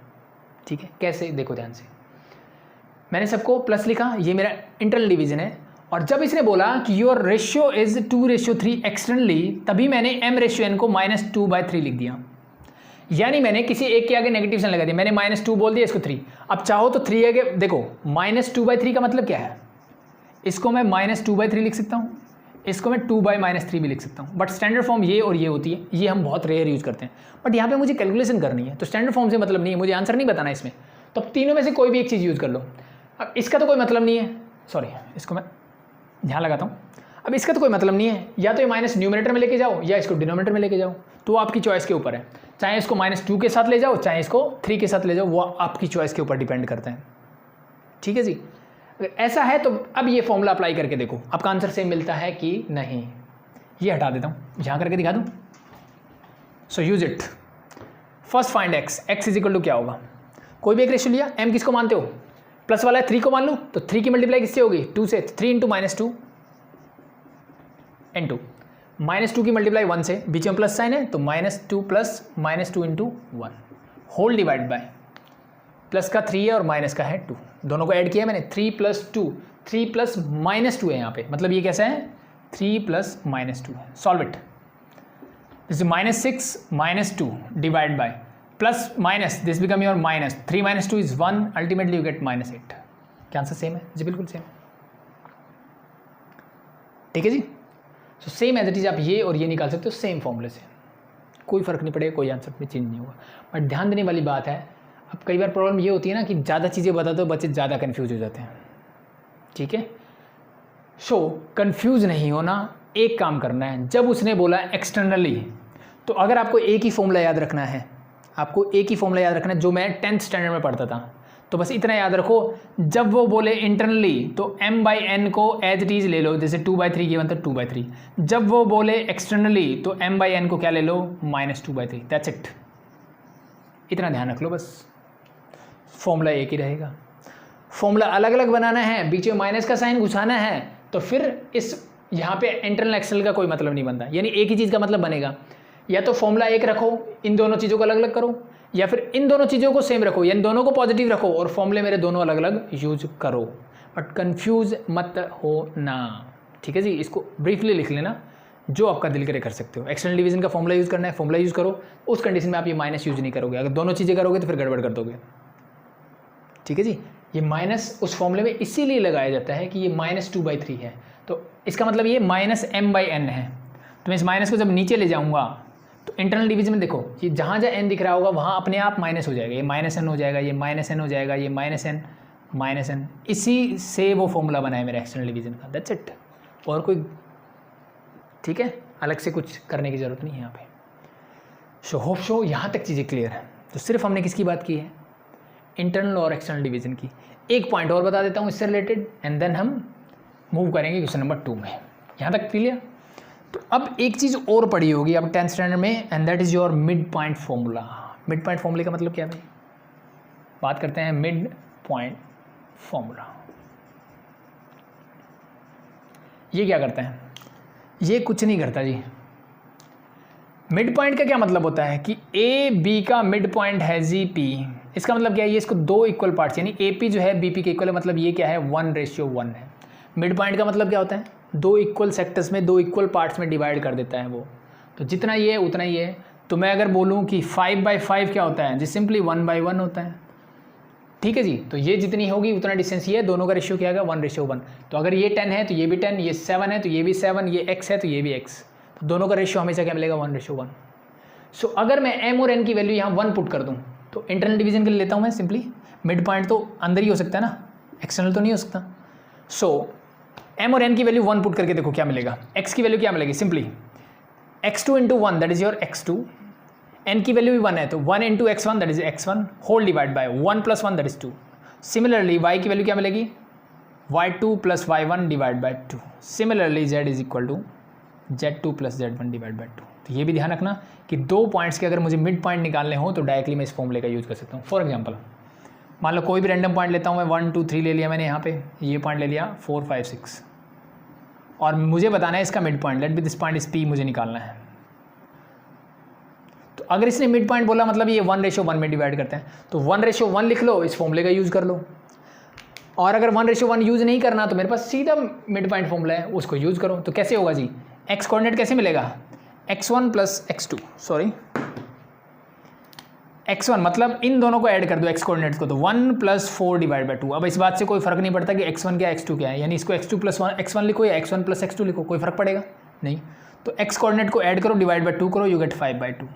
ठीक है, कैसे देखो ध्यान से, मैंने सबको प्लस लिखा, ये मेरा इंटरनल डिवीजन है, और जब इसने बोला कि योर रेशियो इज 2:3 एक्सटर्नली, तभी मैंने m/n को -2/3 लिख दिया, यानी मैंने किसी एक के आगे नेगेटिव साइन लगा दिया, मैंने -2 बोल दिया, इसको 3। अब चाहो तो 3 आगे देखो, -2/3 का मतलब क्या है, इसको मैं -2/3 लिख सकता हूँ, इसको मैं 2/-3 भी लिख सकता हूँ, बट स्टैंडर्ड फॉर्म ये और ये होती है, ये हम बहुत रेयर यूज़ करते हैं। बट यहाँ पे मुझे कैलकुलेशन करनी है तो स्टैंडर्ड फॉर्म से मतलब नहीं है, मुझे आंसर नहीं बताना इसमें, तो अब तीनों में से कोई भी एक चीज़ यूज़ कर लो। अब इसका तो कोई मतलब नहीं है, सॉरी इसको मैं ध्यान लगाता हूँ, अब इसका तो कोई मतलब नहीं है, या तो ये माइनस न्यूमरेटर में लेके जाओ या इसको डिनोमिनेटर में लेके जाओ, तो आपकी चॉइस के ऊपर है, चाहे इसको -2 के साथ ले जाओ चाहे इसको 3 के साथ ले जाओ, वो आपकी चॉइस के ऊपर डिपेंड करते हैं। ठीक है जी, अगर ऐसा है तो अब ये फॉर्मूला अप्लाई करके देखो आपका आंसर सेम मिलता है कि नहीं। ये हटा देता हूँ, यहाँ करके दिखा दूँ। So use it. First find x is equal to क्या होगा, कोई भी एक रेशियो लिया, m किसको मानते हो, प्लस वाला है 3 को मान लो, तो 3 की मल्टीप्लाई किससे होगी 2 से, 3 इंटू -2 इंटू -2 की मल्टीप्लाई 1 से, बीच में प्लस साइन है तो -2 plus -2 into 1 whole divide by, plus का 3 है और माइनस का है 2, दोनों को ऐड किया मैंने, 3 + 2, 3 + -2 है यहाँ पे, मतलब ये कैसा है 3 + -2 है। Solve it, this is -6 -2 divide by plus minus, this become your -3 - 2 is 1, ultimately you get -8। क्या आंसर सेम है जी, बिल्कुल सेम। ठीक है जी, so same as it is आप ये और ये निकाल सकते हो सेम फॉर्मूले से, कोई फर्क नहीं पड़ेगा, कोई आंसर में चेंज नहीं होगा। बट ध्यान देने वाली बात है, अब कई बार प्रॉब्लम ये होती है ना कि ज़्यादा चीज़ें बता दो बच्चे ज़्यादा कन्फ्यूज हो जाते हैं। ठीक है, सो कन्फ्यूज नहीं होना, एक काम करना है, जब उसने बोला एक्सटर्नली तो अगर आपको एक ही फॉर्मूला याद रखना है, आपको एक ही फॉर्मूला याद रखना है जो मैं 10th स्टैंडर्ड में पढ़ता था, तो बस इतना याद रखो, जब वो बोले इंटरनली तो m/n को एज इट इज ले लो, जैसे 2/3 गिवन था 2/3, जब वो बोले एक्सटर्नली तो m/n को क्या ले लो -2/3, दैट्स इट। इतना ध्यान रख लो बस, फॉर्मूला एक ही रहेगा। फॉर्मूला अलग अलग बनाना है, बीच में माइनस का साइन घुसाना है, तो फिर इस यहाँ पे इंटरनल एक्सटर्नल का कोई मतलब नहीं बनता, यानी एक ही चीज़ का मतलब बनेगा, या तो फॉर्मूला एक रखो, इन दोनों चीज़ों को अलग अलग करो, या फिर इन दोनों चीज़ों को सेम रखो, यानी दोनों को पॉजिटिव रखो और फॉर्मूले मेरे दोनों अलग अलग यूज करो, बट कंफ्यूज मत हो ना। ठीक है जी, इसको ब्रीफली लिख लेना, जो आपका दिल करे कर सकते हो। एक्सटर्नल डिवीजन का फॉर्मूला यूज़ करना है, फॉर्मूला यूज़ करो, उस कंडीशन में आप ये माइनस यूज नहीं करोगे, अगर दोनों चीज़ें करोगे तो फिर गड़बड़ कर दोगे। ठीक है जी, ये माइनस उस फॉर्मूले में इसीलिए लगाया जाता है कि ये -2/3 है, तो इसका मतलब ये -m/n है, तो मैं इस माइनस को जब नीचे ले जाऊँगा तो इंटरनल डिवीजन में देखो ये जहाँ जहाँ n दिख रहा होगा वहाँ अपने आप माइनस हो जाएगा, ये माइनस n हो जाएगा, ये माइनस n हो जाएगा, ये माइनस n, इसी से वो फॉर्मूला बना है मेरा एक्सटर्नल डिवीजन का, दैट्स इट। और कोई ठीक है अलग से कुछ करने की ज़रूरत नहीं है यहाँ पे। सो होप सो यहाँ तक चीज़ें क्लियर है। तो सिर्फ हमने किसकी बात की है, इंटरनल और एक्सटर्नल डिवीजन की। एक पॉइंट और बता देता हूँ इससे रिलेटेड एंड देन हम मूव करेंगे क्वेश्चन नंबर 2 में। यहाँ तक क्लियर। तो अब एक चीज़ और पढ़ी होगी अब 10th स्टैंडर्ड में and that is your mid point formula. Mid point फॉर्मूले का मतलब क्या है भाई, बात करते हैं मिड पॉइंट फॉर्मूला। ये क्या करते हैं, ये कुछ नहीं करता जी। मिड पॉइंट का क्या मतलब होता है कि ए बी का मिड पॉइंट है जी पी। इसका मतलब क्या है, ये इसको दो इक्वल पार्ट्स यानी ए पी जो है बी पी के इक्वल है, मतलब ये क्या है 1:1 है। मिड पॉइंट का मतलब क्या होता है, दो इक्वल सेक्टर्स में दो इक्वल पार्ट्स में डिवाइड कर देता है वो। तो जितना ये है उतना ही है। तो मैं अगर बोलूँ कि 5/5 क्या होता है जी, सिंपली 1/1 होता है। ठीक है जी। तो ये जितनी होगी उतना डिस्टेंस ये है, दोनों का रेशियो क्या आएगा 1:1। तो अगर ये 10 है तो ये भी 10, ये 7 है तो ये भी 7, ये x है तो ये भी x, तो दोनों का रेशियो हमेशा क्या मिलेगा 1:1। सो अगर मैं m और n की वैल्यू यहाँ 1 पुट कर दूँ तो इंटरनल डिवीजन के लिए लेता हूँ मैं सिंपली, मिड पॉइंट तो अंदर ही हो सकता है ना, एक्सटर्नल तो नहीं हो सकता। सो m और n की वैल्यू 1 पुट करके देखो क्या मिलेगा, x की वैल्यू क्या मिलेगी, simply x2 × 1 that is your x2, n की वैल्यू भी 1 है तो 1 × x1 that is x1 whole divide by 1 + 1 that is 2। Similarly y की वैल्यू क्या मिलेगी, y2 + y1 divide by 2। Similarly z is equal to z2 + z1 divide by 2। तो ये भी ध्यान रखना कि दो पॉइंट्स के अगर मुझे मिड पॉइंट निकालने हो तो डायरेक्टली मैं इस फॉर्मूले का यूज़ कर सकता हूँ। फॉर एग्जांपल मान लो कोई भी रैंडम पॉइंट लेता हूँ मैं, 1 2 3 ले लिया मैंने, यहाँ पे ये पॉइंट ले लिया 4 5 6 और मुझे बताना है इसका mid point, let be this point is p मुझे निकालना है। तो अगर इसने मिड पॉइंट बोला मतलब ये 1:1 में डिवाइड करते हैं, तो 1:1 लिख लो, इस फॉर्मूले का यूज़ कर लो। और अगर 1:1 यूज़ नहीं करना तो मेरे पास सीधा मिड पॉइंट फॉर्मूला है, उसको यूज़ करो। तो कैसे होगा जी, x कोऑर्डिनेट कैसे मिलेगा, x1 + x2 सॉरी x1 मतलब इन दोनों को ऐड कर दो x कोऑर्डिनेट्स को, तो 1 + 4 डिवाइड बाय 2। अब इस बात से कोई फर्क नहीं पड़ता कि x1 क्या है x2 क्या है, यानी इसको x2 + x1 लिखो या x1 + x2 लिखो, कोई फर्क पड़ेगा नहीं। तो x कोऑर्डिनेट को ऐड करो डिवाइड बाय 2 करो, यू गेट 5/2।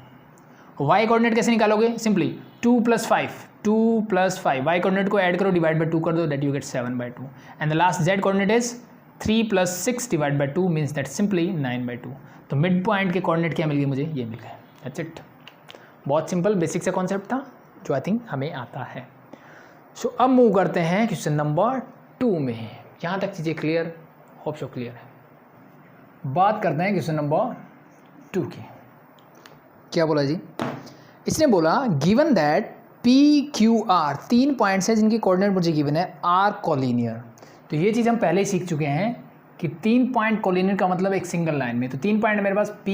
y कोऑर्डिनेट कैसे निकालोगे, सिंपली 2 + 5 y कोऑर्डिनेट को ऐड करो डिवाइड बाय 2 कर दो, that you get 7/2। And the last z coordinate is 3 + 6 divide by 2 means that simply 9/2। तो मिड पॉइंट के कोऑर्डिनेट क्या मिल गए मुझे, ये मिल गए, दैट्स इट। बहुत सिंपल बेसिक सा कॉन्सेप्ट था जो आई थिंक हमें आता है। सो अब मूव करते हैं क्वेश्चन नंबर 2 में। यहाँ तक चीज़ें क्लियर, होप सो क्लियर है। बात करते हैं क्वेश्चन नंबर 2 की। क्या बोला जी, इसने बोला गिवन दैट PQR 3 पॉइंट्स हैं जिनके कोऑर्डिनेट मुझे गिवन है, आर कोलिनियर। तो ये चीज़ हम पहले ही सीख चुके हैं कि 3 पॉइंट कोलिनियर का मतलब एक सिंगल लाइन में। तो 3 पॉइंट मेरे पास P,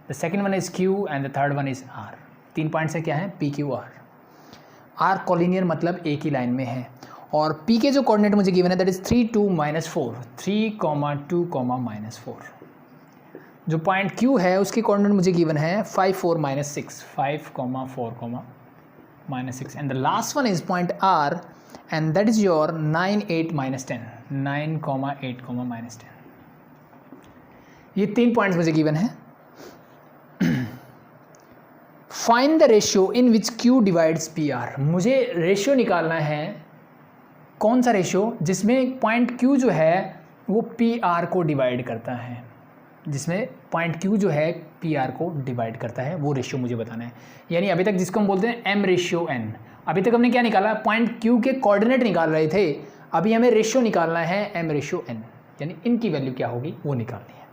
the second one is Q and the third one is R। 3 points है क्या है, PQR। आर कोलिनियर मतलब एक ही लाइन में है। और P के जो कोऑर्डिनेट मुझे गिवन है दैट इज 3 2 -4, 3, 2, -4। जो पॉइंट Q है उसकी कोऑर्डिनेट मुझे गिवन है 5 4 -6, 5, 4, -6 and the last one is point R and that is your 9 8 -10, 9, 8, -10। ये 3 पॉइंट्स मुझे गिवन है। Find the ratio in which Q divides PR। मुझे रेशियो निकालना है, कौन सा रेशियो जिसमें पॉइंट Q जो है वो PR को डिवाइड करता है, जिसमें पॉइंट Q जो है PR को डिवाइड करता है, वो रेशियो मुझे बताना है। यानी अभी तक जिसको हम बोलते हैं M/N, अभी तक हमने क्या निकाला, पॉइंट Q के कोऑर्डिनेट निकाल रहे थे, अभी हमें रेशियो निकालना है M/N, यानी इनकी वैल्यू क्या होगी वो निकालनी है।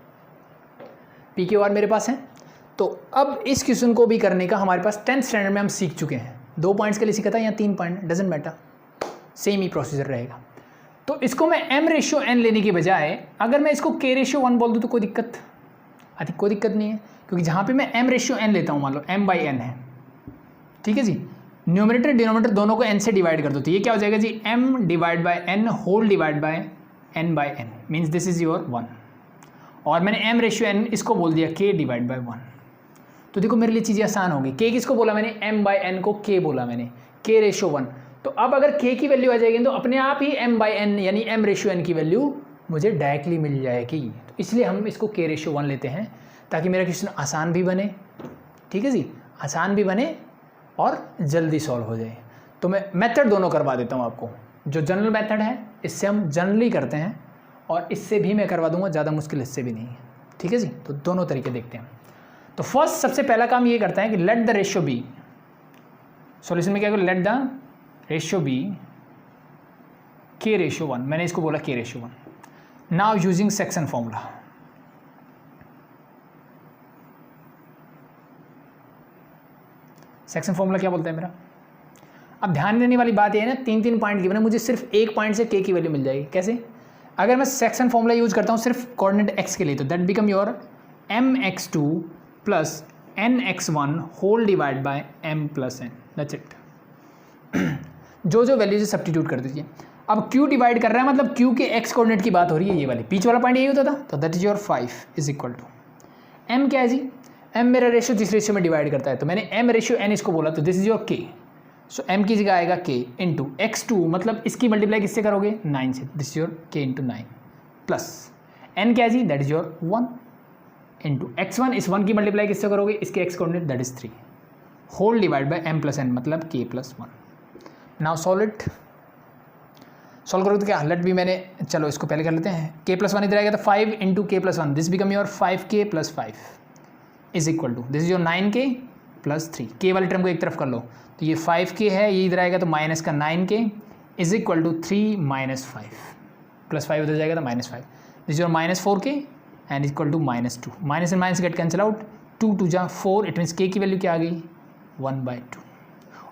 PQR मेरे पास है। तो अब इस क्वेश्चन को भी करने का हमारे पास 10th स्टैंडर्ड में हम सीख चुके हैं। 2 पॉइंट्स के लिए सीखा था या 3 point, doesn't matter, same he procedure रहेगा। तो इसको मैं M/N लेने के बजाय अगर मैं इसको K/1 बोल दूँ तो कोई दिक्कत, आई थिंक कोई दिक्कत नहीं है, क्योंकि जहाँ पे मैं M/N लेता हूँ, मान लो M/N है, ठीक है जी, न्यूमरेटर डिनोमिनेटर दोनों को n से डिवाइड कर दो, तो ये क्या हो जाएगा जी, M/N whole divide by N/N means this is your 1। और मैंने M/N इसको बोल दिया K/1। तो देखो मेरे लिए चीज़ें आसान होगी। K किसको बोला मैंने, M/N को K बोला मैंने, K/1। तो अब अगर K की वैल्यू आ जाएगी तो अपने आप ही M/N यानी M/N की वैल्यू मुझे डायरेक्टली मिल जाएगी। तो इसलिए हम इसको K/1 लेते हैं। ताकि मेरा क्वेश्चन आसान भी बने, ठीक है जी, आसान भी बने और जल्दी सॉल्व हो जाए। तो मैं मेथड दोनों करवा देता हूँ आपको। जो जनरल मेथड है इससे हम जनरली करते हैं और इससे भी मैं करवा दूंगा, ज़्यादा मुश्किल इससे भी नहीं है, ठीक है जी। तो दोनों तरीके देखते हैं। तो फर्स्ट सबसे पहला काम ये करता है कि let the ratio be, solution में क्या करो, late the ratio B k/1, मैंने इसको बोला k/1। Now using section formula, section formula क्या बोलता है मेरा। अब ध्यान देने वाली बात ये है ना, 3 पॉइंट गिवन है, मुझे सिर्फ एक पॉइंट से k की वैल्यू मिल जाएगी। कैसे? अगर मैं सेक्शन फॉर्मूला यूज करता हूँ सिर्फ कोऑर्डिनेट x के लिए, तो that become your mx2 plus nx1 whole divide by m plus n, that's it. जो जो वैल्यू से सब्स्टिट्यूट कर दीजिए। अब q डिवाइड कर रहा है, मतलब q के x कोऑर्डिनेट की बात हो रही है, ये वाली बीच वाला पॉइंट यही होता था, तो that is your 5 is equal to m क्या है जी, m मेरा रेशियो जिस रेशियो में डिवाइड करता है, तो मैंने m/n इसको बोला, तो this is your k। So m की जगह आएगा k इंटू x2, मतलब इसकी मल्टीप्लाई किससे करोगे, 9 से, this is your k into 9 plus n क्या है जी, that is your 1 into x1, इस 1 की मल्टीप्लाई किससे करोगे, इसके x coordinate that is 3 whole divide by m plus n, मतलब k plus 1। Now solve it, solve करोगे तो क्या, लेट भी मैंने, चलो इसको पहले कर लेते हैं, k प्लस 1 इधर आएगा तो 5 into k plus 1, this become your 5k plus 5 is equal to, this is your 9k plus 3, k वाली टर्म को एक तरफ कर लो, तो ये 5k है, ये इधर आएगा तो माइनस का 9k is equal to 3 minus 5 plus 5 उधर जाएगा तो minus 5, this your minus 4k and equal to minus 2, minus and minus get cancel out, 2 2 जा 4, इट मीन्स k की वैल्यू क्या आ गई, 1/2।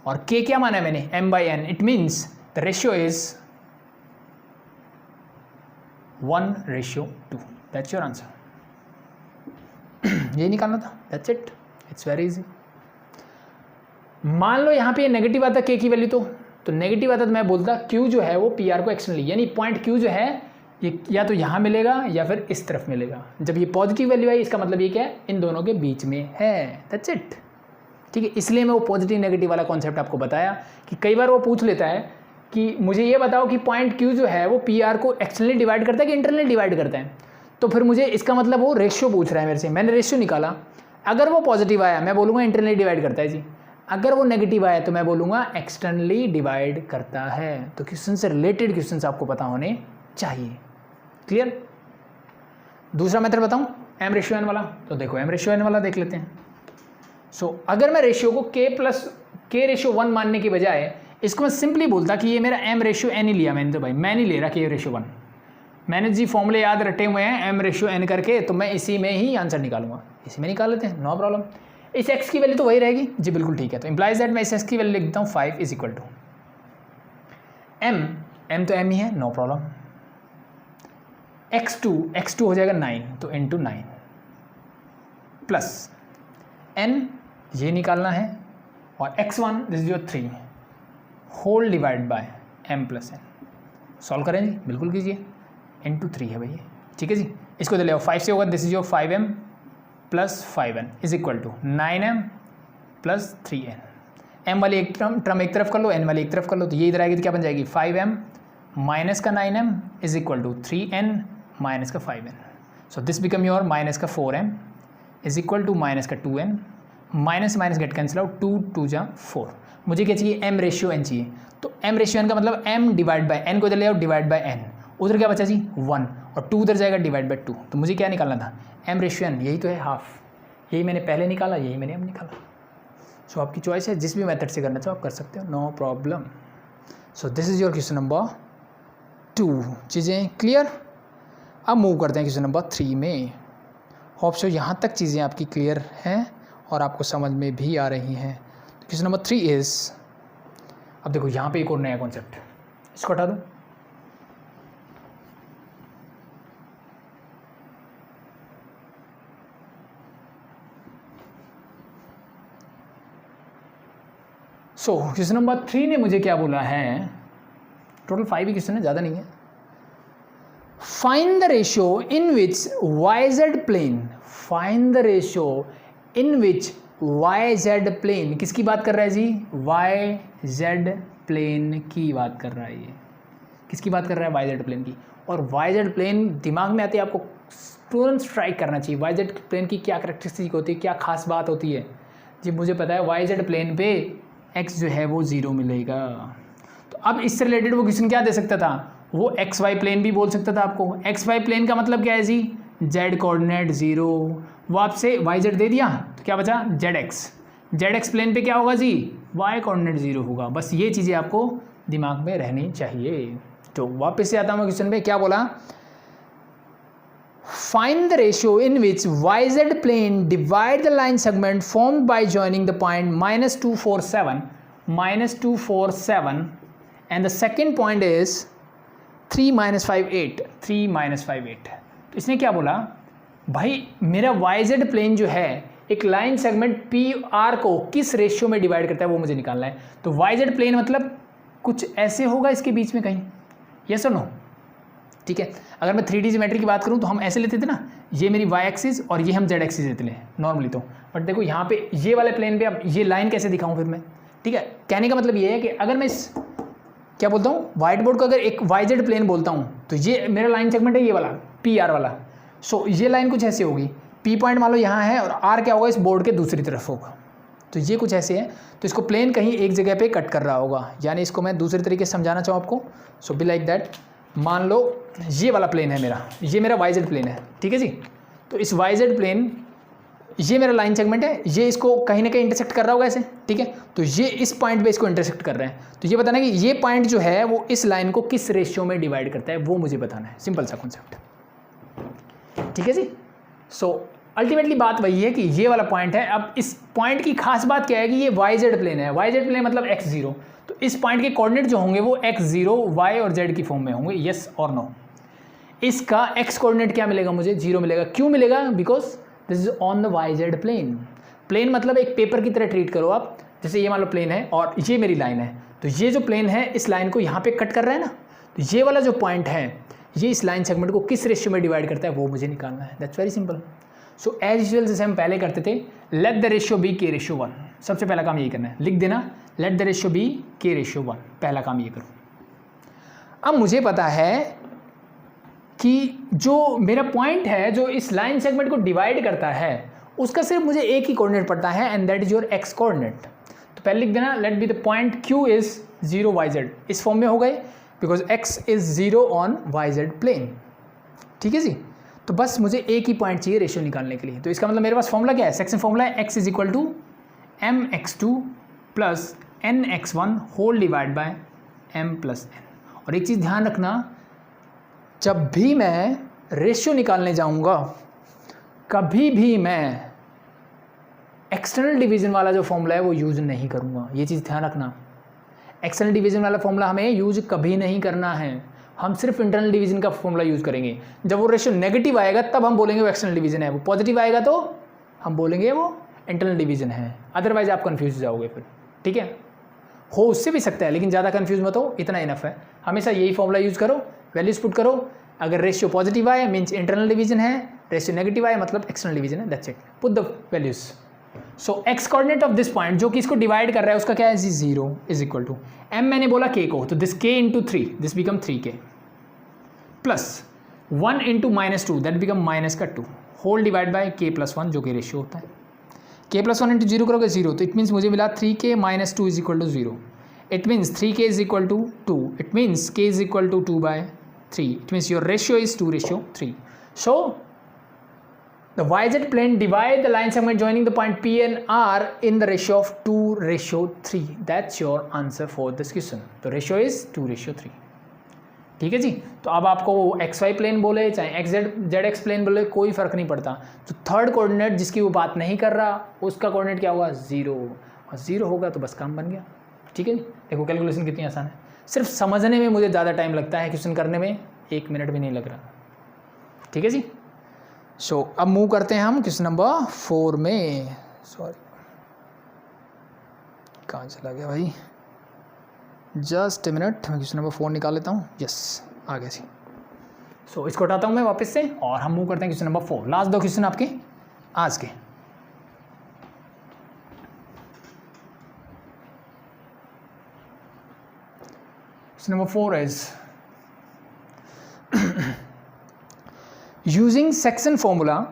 और k क्या माना है मैंने, m/n, it means the ratio is 1/2, that's your answer. यही निकालना था, that's it, it's very easy. मान लो यहाँ पे नेगेटिव आता k की वैल्यू, तो नेगेटिव आता तो मैं बोलता q जो है वो pr को एक्सटर्नली, यानी पॉइंट q जो है ये या तो यहाँ मिलेगा या फिर इस तरफ मिलेगा। जब ये पॉजिटिव वैल्यू है इसका मतलब ये क्या है, इन दोनों के बीच में है, दैट्स इट, ठीक है। इसलिए मैं वो पॉजिटिव नेगेटिव वाला कॉन्सेप्ट आपको बताया कि कई बार वो पूछ लेता है कि मुझे ये बताओ कि पॉइंट q जो है वो pr को एक्सटर्नली डिवाइड करता है कि इंटरनली डिवाइड करता है, तो फिर मुझे इसका मतलब वो रेशियो पूछ रहा है मेरे से, मैंने रेशियो निकाला, अगर वो पॉजिटिव आया मैं बोलूँगा इंटरनली डिवाइड करता है जी, अगर वो नेगेटिव आया तो मैं बोलूँगा एक्सटर्नली डिवाइड करता है। तो क्वेश्चन से रिलेटेड क्वेश्चन आपको पता होने चाहिए, क्लियर। दूसरा मेथड बताऊँ m/n वाला, तो देखो m/n वाला देख लेते हैं। सो अगर मैं रेशियो को k/1 मानने की बजाय इसको मैं सिंपली बोलता कि ये मेरा m/n ही लिया मैंने, तो भाई मैं नहीं ले रहा k/1, मैंने जी फॉर्मूले याद रटे हुए हैं m/n करके, तो मैं इसी में ही आंसर निकालूंगा, इसी में निकाल लेते हैं, नो प्रॉब्लम। इस x की वैल्यू तो वही रहेगी जी, बिल्कुल ठीक है। तो इम्प्लाइज दैट मैं इस x की वैल्यू लिखता हूँ 5 इज इक्वल टू m तो m ही है, नो प्रॉब्लम। x2 हो जाएगा 9, तो इंटू 9 प्लस n ये निकालना है, और x1 this is your 3 whole divide by m plus n। Solve करें जी, बिल्कुल कीजिए, इंटू 3 है भैया, ठीक है जी। इसको ले लो 5 से होगा, this is your 5m plus 5n is equal to 9m plus 3n। m वाली एक टर्म एक तरफ कर लो, n वाली एक तरफ कर लो, तो ये इधर आएगी तो क्या बन जाएगी 5m माइनस का 9m is equal to 3n minus का 5n। So this become your minus का 4m is equal to minus का 2n, minus minus get cancel out, 2 2 जा 4। मुझे क्या चाहिए, m/n चाहिए, तो m/n का मतलब m डिवाइड बाय n को इधर ले आओ, डिवाइड बाय n, उधर क्या बचा जी 1, और 2 उधर जाएगा डिवाइड बाय 2, तो मुझे क्या निकालना था m/n, यही तो है हाफ, यही मैंने पहले निकाला, यही मैंने अब निकाला। सो आपकी चॉइस है, जिस भी मेथड से करना चाहो आप कर सकते हो, no problem. So this is your question number 2, चीज़ें क्लियर। अब मूव करते हैं क्वेश्चन नंबर 3 में। होप सो यहाँ तक चीज़ें आपकी क्लियर हैं और आपको समझ में भी आ रही हैं। क्वेश्चन नंबर 3 इज़, अब देखो यहाँ पे एक और नया कॉन्सेप्ट, इसको हटा दूँ, सो क्वेश्चन नंबर 3 ने मुझे क्या बोला है, टोटल 5 ही क्वेश्चन है, ज़्यादा नहीं है। Find the ratio in which YZ plane, find the ratio in which YZ plane, किसकी बात कर रहा है जी, YZ प्लेन की बात कर रहा है, ये किसकी बात कर रहा है, YZ प्लेन की। और YZ प्लेन दिमाग में आते ही आपको तुरंत स्ट्राइक करना चाहिए। वाई जेड प्लेन की क्या करेक्टरिस्टिक होती है, क्या खास बात होती है जी, मुझे पता है वाई जेड प्लेन पे एक्स जो है वो 0 मिलेगा। तो अब इससे रिलेटेड वो क्वेश्चन क्या दे सकता था, वो एक्स वाई प्लेन भी बोल सकता था आपको। एक्स वाई प्लेन का मतलब क्या है जी, जेड कोऑर्डिनेट 0, वो आपसे वाई जेड दे दिया तो क्या बचा Z X. Z X plane पे क्या होगा जी, वाई कोऑर्डिनेट 0 होगा। बस ये चीज़ें आपको दिमाग में रहनी चाहिए। तो वापस से आता हूँ क्वेश्चन पे, क्या बोला, find the ratio in which yz plane divide the line segment formed by joining the point -247 and the second point is 3 - 58। तो इसने क्या बोला, भाई मेरा yz प्लेन जो है एक लाइन सेगमेंट पी आर को किस रेशियो में डिवाइड करता है वो मुझे निकालना है। तो yz प्लेन मतलब कुछ ऐसे होगा इसके बीच में कहीं, यस और नो, ठीक है। अगर मैं 3D ज्योमेट्री की बात करूं तो हम ऐसे लेते थे ना, ये मेरी y एक्सिस और ये हम z एक्सिस लेते हैं नॉर्मली तो, बट देखो यहाँ पे ये वाले प्लेन पे अब ये लाइन कैसे दिखाऊं फिर मैं, ठीक है। कहने का मतलब ये है कि अगर मैं इस क्या बोलता हूँ व्हाइट बोर्ड को अगर एक YZ प्लेन बोलता हूँ तो ये मेरा लाइन सेगमेंट है ये वाला PR वाला। सो ये लाइन कुछ ऐसे होगी, P पॉइंट मान लो यहाँ है और R क्या होगा इस बोर्ड के दूसरी तरफ होगा, तो ये कुछ ऐसे है। तो इसको प्लेन कहीं एक जगह पे कट कर रहा होगा, यानी इसको मैं दूसरे तरीके से समझाना चाहूँ आपको। सो बी लाइक दैट, मान लो ये वाला प्लेन है मेरा, ये मेरा YZ प्लेन है, ठीक है जी। तो इस YZ प्लेन ये मेरा लाइन सेगमेंट है, ये इसको कहीं ना कहीं इंटरसेक्ट कर रहा होगा ऐसे, ठीक है। तो ये इस पॉइंट पे इसको इंटरसेक्ट कर रहे हैं, तो ये बताना कि ये पॉइंट जो है वो इस लाइन को किस रेशियो में डिवाइड करता है वो मुझे बताना है, सिंपल सा कॉन्सेप्ट, ठीक है जी। सो अल्टीमेटली बात वही है कि ये वाला पॉइंट है। अब इस पॉइंट की खास बात क्या है कि ये YZ प्लेन है, YZ प्लेन मतलब x0, तो इस पॉइंट के कोऑर्डिनेट जो होंगे वो x0 y और z की फॉर्म में होंगे, यस और नो। इसका x कोऑर्डिनेट क्या मिलेगा मुझे, 0 मिलेगा। क्यों मिलेगा, because this is on the YZ plane. Plane मतलब एक पेपर की तरह ट्रीट करो आप, जैसे ये मान लो प्लेन है और ये मेरी लाइन है, तो ये जो प्लेन है इस लाइन को यहाँ पे कट कर रहा है ना, तो ये वाला जो पॉइंट है ये इस लाइन सेगमेंट को किस रेशियो में डिवाइड करता है वो मुझे निकालना है। That's very simple. So as usual जैसे हम पहले करते थे, late the ratio B k/1, सबसे पहला काम यही करना है, लिख देना late the ratio B k/1, पहला काम ये करो। अब मुझे पता है कि जो मेरा पॉइंट है जो इस लाइन सेगमेंट को डिवाइड करता है उसका सिर्फ मुझे एक ही कोऑर्डिनेट पड़ता है and that is your x coordinate. तो पहले लिख देना let be the point q is 0 yz, इस फॉर्म में हो गए because x is 0 on yz plane, ठीक है जी। तो बस मुझे एक ही पॉइंट चाहिए रेशियो निकालने के लिए। तो इसका मतलब मेरे पास फॉर्मूला क्या है, सेक्शन फॉर्मूला है x is equal to mx2 plus nx1 whole divide by m plus n। और एक चीज़ ध्यान रखना, जब भी मैं रेशियो निकालने जाऊंगा कभी भी मैं एक्सटर्नल डिवीजन वाला जो फॉर्मूला है वो यूज नहीं करूंगा, ये चीज़ ध्यान रखना। एक्सटर्नल डिवीजन वाला फॉर्मूला हमें यूज कभी नहीं करना है, हम सिर्फ इंटरनल डिवीजन का फॉर्मूला यूज करेंगे। जब वो रेशियो नेगेटिव आएगा तब हम बोलेंगे वो एक्सटर्नल डिवीजन है, वो पॉजिटिव आएगा तो हम बोलेंगे वो इंटरनल डिवीजन है। अदरवाइज आप कंफ्यूज जाओगे फिर, ठीक है। हो उससे भी सकता है लेकिन ज़्यादा कंफ्यूज मत हो, इतना इनफ है। हमेशा यही फॉर्मूला यूज करो, वैल्यूज पुट करो। अगर रेशियो पॉजिटिव आए मीन्स इंटरनल डिवीजन है, रेशियो नेगेटिव आए मतलब एक्सटर्नल डिवीजन है, that's it, put the values. So x coordinate of this point जो कि इसको डिवाइड कर रहा है उसका क्या है, 0 इज इक्वल टू m, मैंने बोला k को, तो this k into 3 this become 3k plus 1 into -2 that become -2 whole divide by k plus 1 जो कि रेशियो होता है। k प्लस 1 इंटू 0 करोगे 0, तो इट मीन्स मुझे मिला 3k - 2 is equal to 0। It means 3k is equal to 2, it means k is equal to 2/3, it means your ratio is 2:3। So the YZ plane divide the line segment joining the point P and R in the ratio of 2:3. That's your answer for this question. The ratio is 2:3. ठीक है जी। तो अब आपको XY plane बोले चाहे ZX plane बोले कोई फर्क नहीं पड़ता। तो थर्ड कोऑर्डिनेट जिसकी वो बात नहीं कर रहा उसका कोऑर्डिनेट क्या होगा, 0, और 0 होगा तो बस काम बन गया, ठीक है जी। देखो कैलकुलेशन कितनी आसान है, सिर्फ समझने में मुझे ज़्यादा टाइम लगता है, क्वेश्चन करने में 1 मिनट भी नहीं लग रहा, ठीक है जी। सो अब मूव करते हैं हम क्वेश्चन नंबर 4 में। सॉरी कहाँ चला गया भाई, जस्ट ए मिनट, मैं क्वेश्चन नंबर 4 निकाल लेता हूँ। यस आ गया जी। सो इसको हटाता हूँ मैं वापस से और हम मूव करते हैं क्वेश्चन नंबर 4। लास्ट 2 क्वेश्चन आपके आज के। Question number 4 is using section formula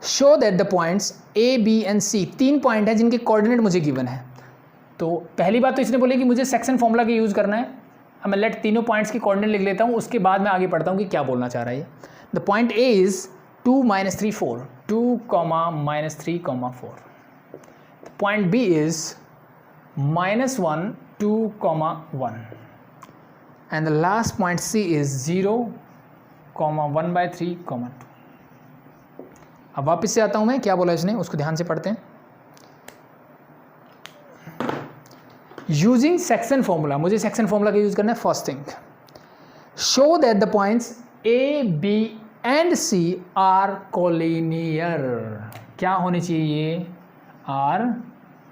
show that the points A B and C, 3 point है जिनके कोऑर्डिनेट मुझे गिवन है। तो पहली बात तो इसने बोली कि मुझे सेक्शन फॉर्मूला का यूज़ करना है। अब मैं लेट तीनों पॉइंट्स की कोऑर्डिनेट लिख लेता हूँ, उसके बाद मैं आगे पढ़ता हूँ कि क्या बोलना चाह रहा है। The point A is 2 -3 4, 2, -3, 4। Point B is -1 2, 1 and the last point C is 0, 1/3, 2। अब वापस से आता हूँ मैं, क्या बोला इसने उसको ध्यान से पढ़ते हैं। यूजिंग सेक्शन फॉर्मूला, मुझे सेक्शन फॉर्मूला का यूज करना है। First thing, show that the points A B and C are collinear. क्या होने चाहिए? Are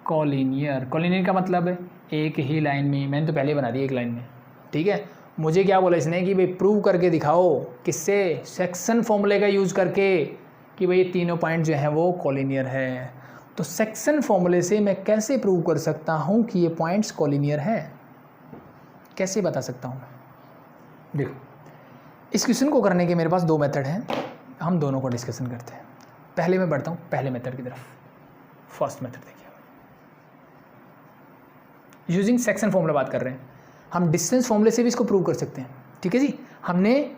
collinear. कोलिनियर का मतलब है एक ही लाइन में, मैंने तो पहले बना दिया एक लाइन में, ठीक है। मुझे क्या बोला इसने कि भाई प्रूव करके दिखाओ, किससे? सेक्शन फॉर्मूले का यूज़ करके, कि भाई ये तीनों पॉइंट जो है वो कोलिनियर है। तो सेक्शन फॉर्मूले से मैं कैसे प्रूव कर सकता हूँ कि ये पॉइंट्स कोलिनियर है? कैसे बता सकता हूँ? देखो, इस क्वेश्चन को करने के मेरे पास 2 मेथड हैं, हम दोनों को डिस्कशन करते हैं। पहले मैं बढ़ता हूँ पहले मेथड की तरफ। फर्स्ट मेथड देखिए, यूजिंग सेक्शन फॉर्मूला बात कर रहे हैं हम, डिस्टेंस फॉर्मूले से भी इसको प्रूव कर सकते हैं, ठीक है जी। हमने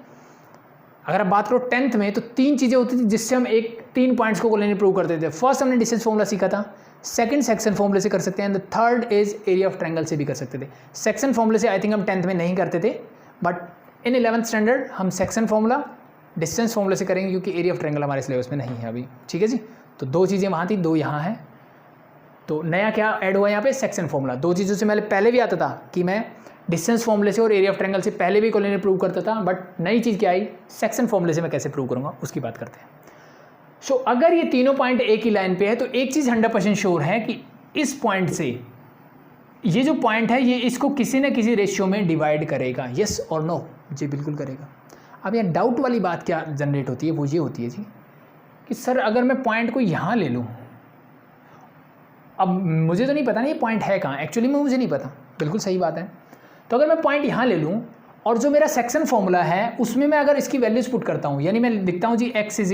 अगर आप बात करो 10th में तो 3 चीज़ें होती थी जिससे हम 3 पॉइंट्स को कोलिनियर प्रूव करते थे। फर्स्ट हमने डिस्टेंस फॉर्मूला सीखा था, सेकंड सेक्शन फॉर्मूले से कर सकते हैं, and the third is area of triangle से भी कर सकते थे। सेक्शन फॉर्मूले से आई थिंक हम 10th में नहीं करते थे, बट इन 11th स्टैंडर्ड हम सेक्शन फॉर्मूला डिस्टेंस फॉर्मूले से करेंगे, क्योंकि एरिया ऑफ ट्रायंगल हमारे सिलेबस में नहीं है अभी, ठीक है जी। तो 2 चीज़ें वहाँ थी, 2 यहाँ है। तो नया क्या ऐड हुआ यहाँ पे? Section formula. 2 चीज़ों से मैं पहले भी आता था कि मैं डिस्टेंस फॉर्मूले से और एरिया ऑफ ट्रायंगल से पहले भी कोलिनियर प्रूव करता था, बट नई चीज़ क्या आई? सेक्शन फॉर्मूले से मैं कैसे प्रूव करूँगा उसकी बात करते हैं। सो अगर ये तीनों पॉइंट एक ही लाइन पे है तो एक चीज़ 100% श्योर है कि इस पॉइंट से ये जो पॉइंट है ये इसको किसी न किसी रेशियो में डिवाइड करेगा। यस और नो? जी बिल्कुल करेगा। अब यहाँ डाउट वाली बात क्या जनरेट होती है? वो ये होती है जी कि सर अगर मैं पॉइंट को यहाँ ले लूँ, अब मुझे तो नहीं पता ना ये पॉइंट है कहाँ, एक्चुअली में मुझे नहीं पता, बिल्कुल सही बात है। तो अगर मैं पॉइंट यहाँ ले लूँ और जो मेरा सेक्शन फॉर्मूला है उसमें मैं अगर इसकी वैल्यूज पुट करता हूँ, यानी मैं लिखता हूँ जी x =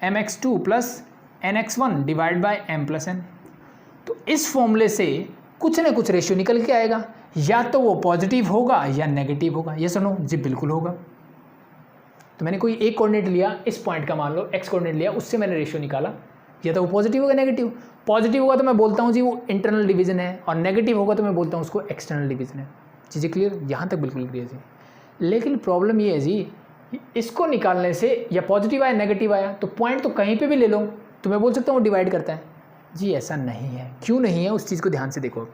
mx2 + nx1 divide by m + n, तो इस फॉर्मूले से कुछ ना कुछ रेशियो निकल के आएगा, या तो वो पॉजिटिव होगा या नेगेटिव होगा। ये सुनो जी, बिल्कुल होगा। तो मैंने कोई एक कोऑर्डिनेट लिया, इस पॉइंट का मान लो x कोऑर्डिनेट लिया, उससे मैंने रेशियो निकाला, या तो वो पॉजिटिव होगा नेगेटिव। पॉजिटिव होगा तो मैं बोलता हूँ जी वो इंटरनल डिवीजन है, और नेगेटिव होगा तो मैं बोलता हूँ उसको एक्सटर्नल डिवीजन है। चीज़ें क्लियर? यहाँ तक बिल्कुल क्लियर जी। लेकिन प्रॉब्लम ये है जी, इसको निकालने से या पॉजिटिव आया नेगेटिव आया तो पॉइंट तो कहीं पे भी ले लो तो मैं बोल सकता हूँ डिवाइड करता है। जी ऐसा नहीं है। क्यों नहीं है? उस चीज़ को ध्यान से देखो।